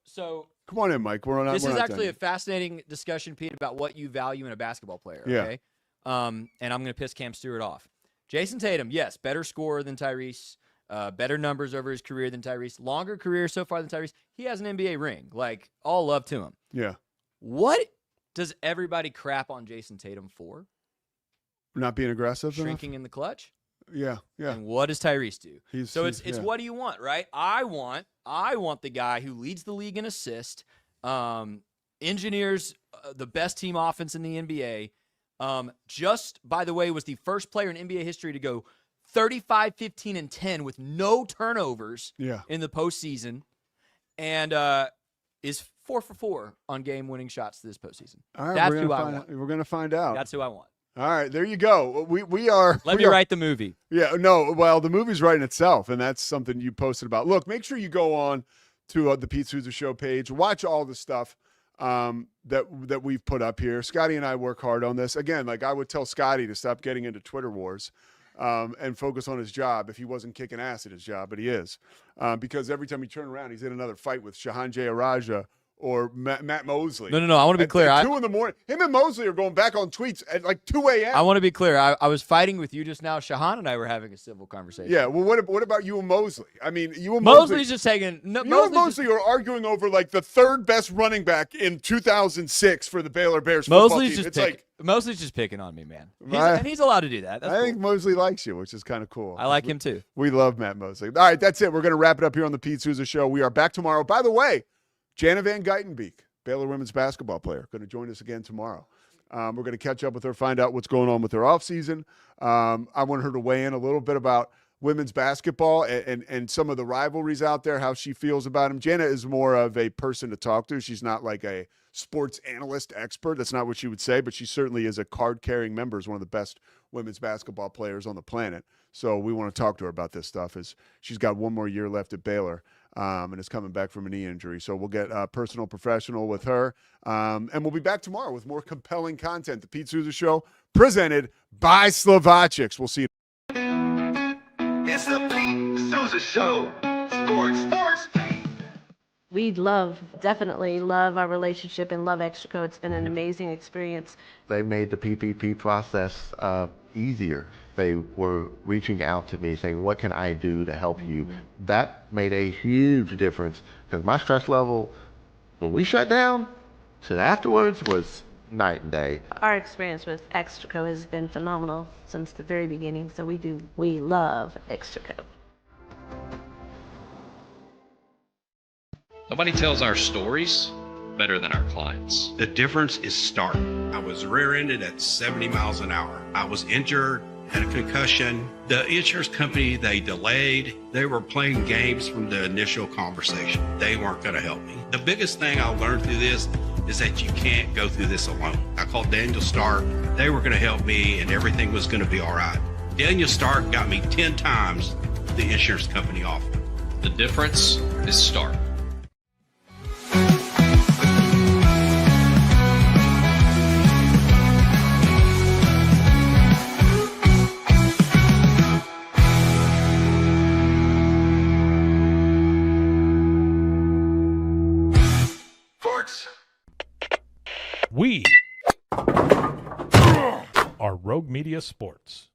come on in, Mike. We're this is not actually done a fascinating discussion, Pete, about what you value in a basketball player. Yeah. Okay. and I'm going to piss Cam Stewart off. Jason Tatum, yes, better scorer than Tyrese, better numbers over his career than Tyrese, longer career so far than Tyrese. He has an NBA ring. Like, all love to him. Yeah. What does everybody crap on Jason Tatum for? Not being aggressive Shrinking enough? in the clutch? Yeah, yeah. And what does Tyrese do? It's yeah. what do you want, right? I want the guy who leads the league in assist, engineers the best team offense in the NBA. Just, by the way, was the first player in NBA history to go 35, 15, and 10 with no turnovers in the postseason, and is 4 for 4 on game-winning shots this postseason. All right, That's who I want. We're going to find out. That's who I want. All right, there you go. We are. Let me write the movie. Yeah, no, well, the movie's writing itself, and that's something you posted about. Look, make sure you go on to the Pete Sousa Show page. Watch all the stuff that we've put up here. Scotty and I work hard on this. Again, like I would tell Scotty to stop getting into Twitter wars and focus on his job if he wasn't kicking ass at his job, but he is. Because every time you turn around, he's in another fight with Shahan Jayaraja or Matt Mosley. No. I want to be clear. At 2 in the morning. Him and Mosley are going back on tweets at like 2 a.m. I want to be clear. I was fighting with you just now. Shahan and I were having a civil conversation. Yeah, well, what about you and Mosley? I mean, you and Mosley's just taking. No, you and Mosley are arguing over like the third best running back in 2006 for the Baylor Bears football team. Mosley's just picking on me, man. And he's allowed to do that. That's I cool. think Mosley likes you, which is kind of cool. I like him too. We love Matt Mosley. All right, that's it. We're going to wrap it up here on the Pete Sousa Show. We are back tomorrow. By the way, Jana Van Geitenbeek, Baylor women's basketball player, going to join us again tomorrow. We're going to catch up with her, find out what's going on with her offseason. I want her to weigh in a little bit about women's basketball and some of the rivalries out there, how she feels about them. Jana is more of a person to talk to. She's not like a sports analyst expert. That's not what she would say, but she certainly is a card-carrying member, is one of the best women's basketball players on the planet. So we want to talk to her about this stuff, as she's got one more year left at Baylor. And is coming back from a knee injury. So we'll get personal professional with her. And we'll be back tomorrow with more compelling content. The Pete Sousa Show, presented by Slovacics. We'll see you. It's the Pete Sousa Show. Sports. We definitely love our relationship and love Extra Co. It's been an amazing experience. They made the PPP process easier. They were reaching out to me saying, what can I do to help you? That made a huge difference, because my stress level, when we shut down, to afterwards was night and day. Our experience with Extra Co. has been phenomenal since the very beginning, so we love Extra Co. Nobody tells our stories better than our clients. The difference is stark. I was rear-ended at 70 miles an hour. I was injured, had a concussion. The insurance company, they delayed. They were playing games from the initial conversation. They weren't going to help me. The biggest thing I learned through this is that you can't go through this alone. I called Daniel Stark. They were going to help me, and everything was going to be all right. Daniel Stark got me 10 times the insurance company offered. The difference is stark. We are Rogue Media Sports.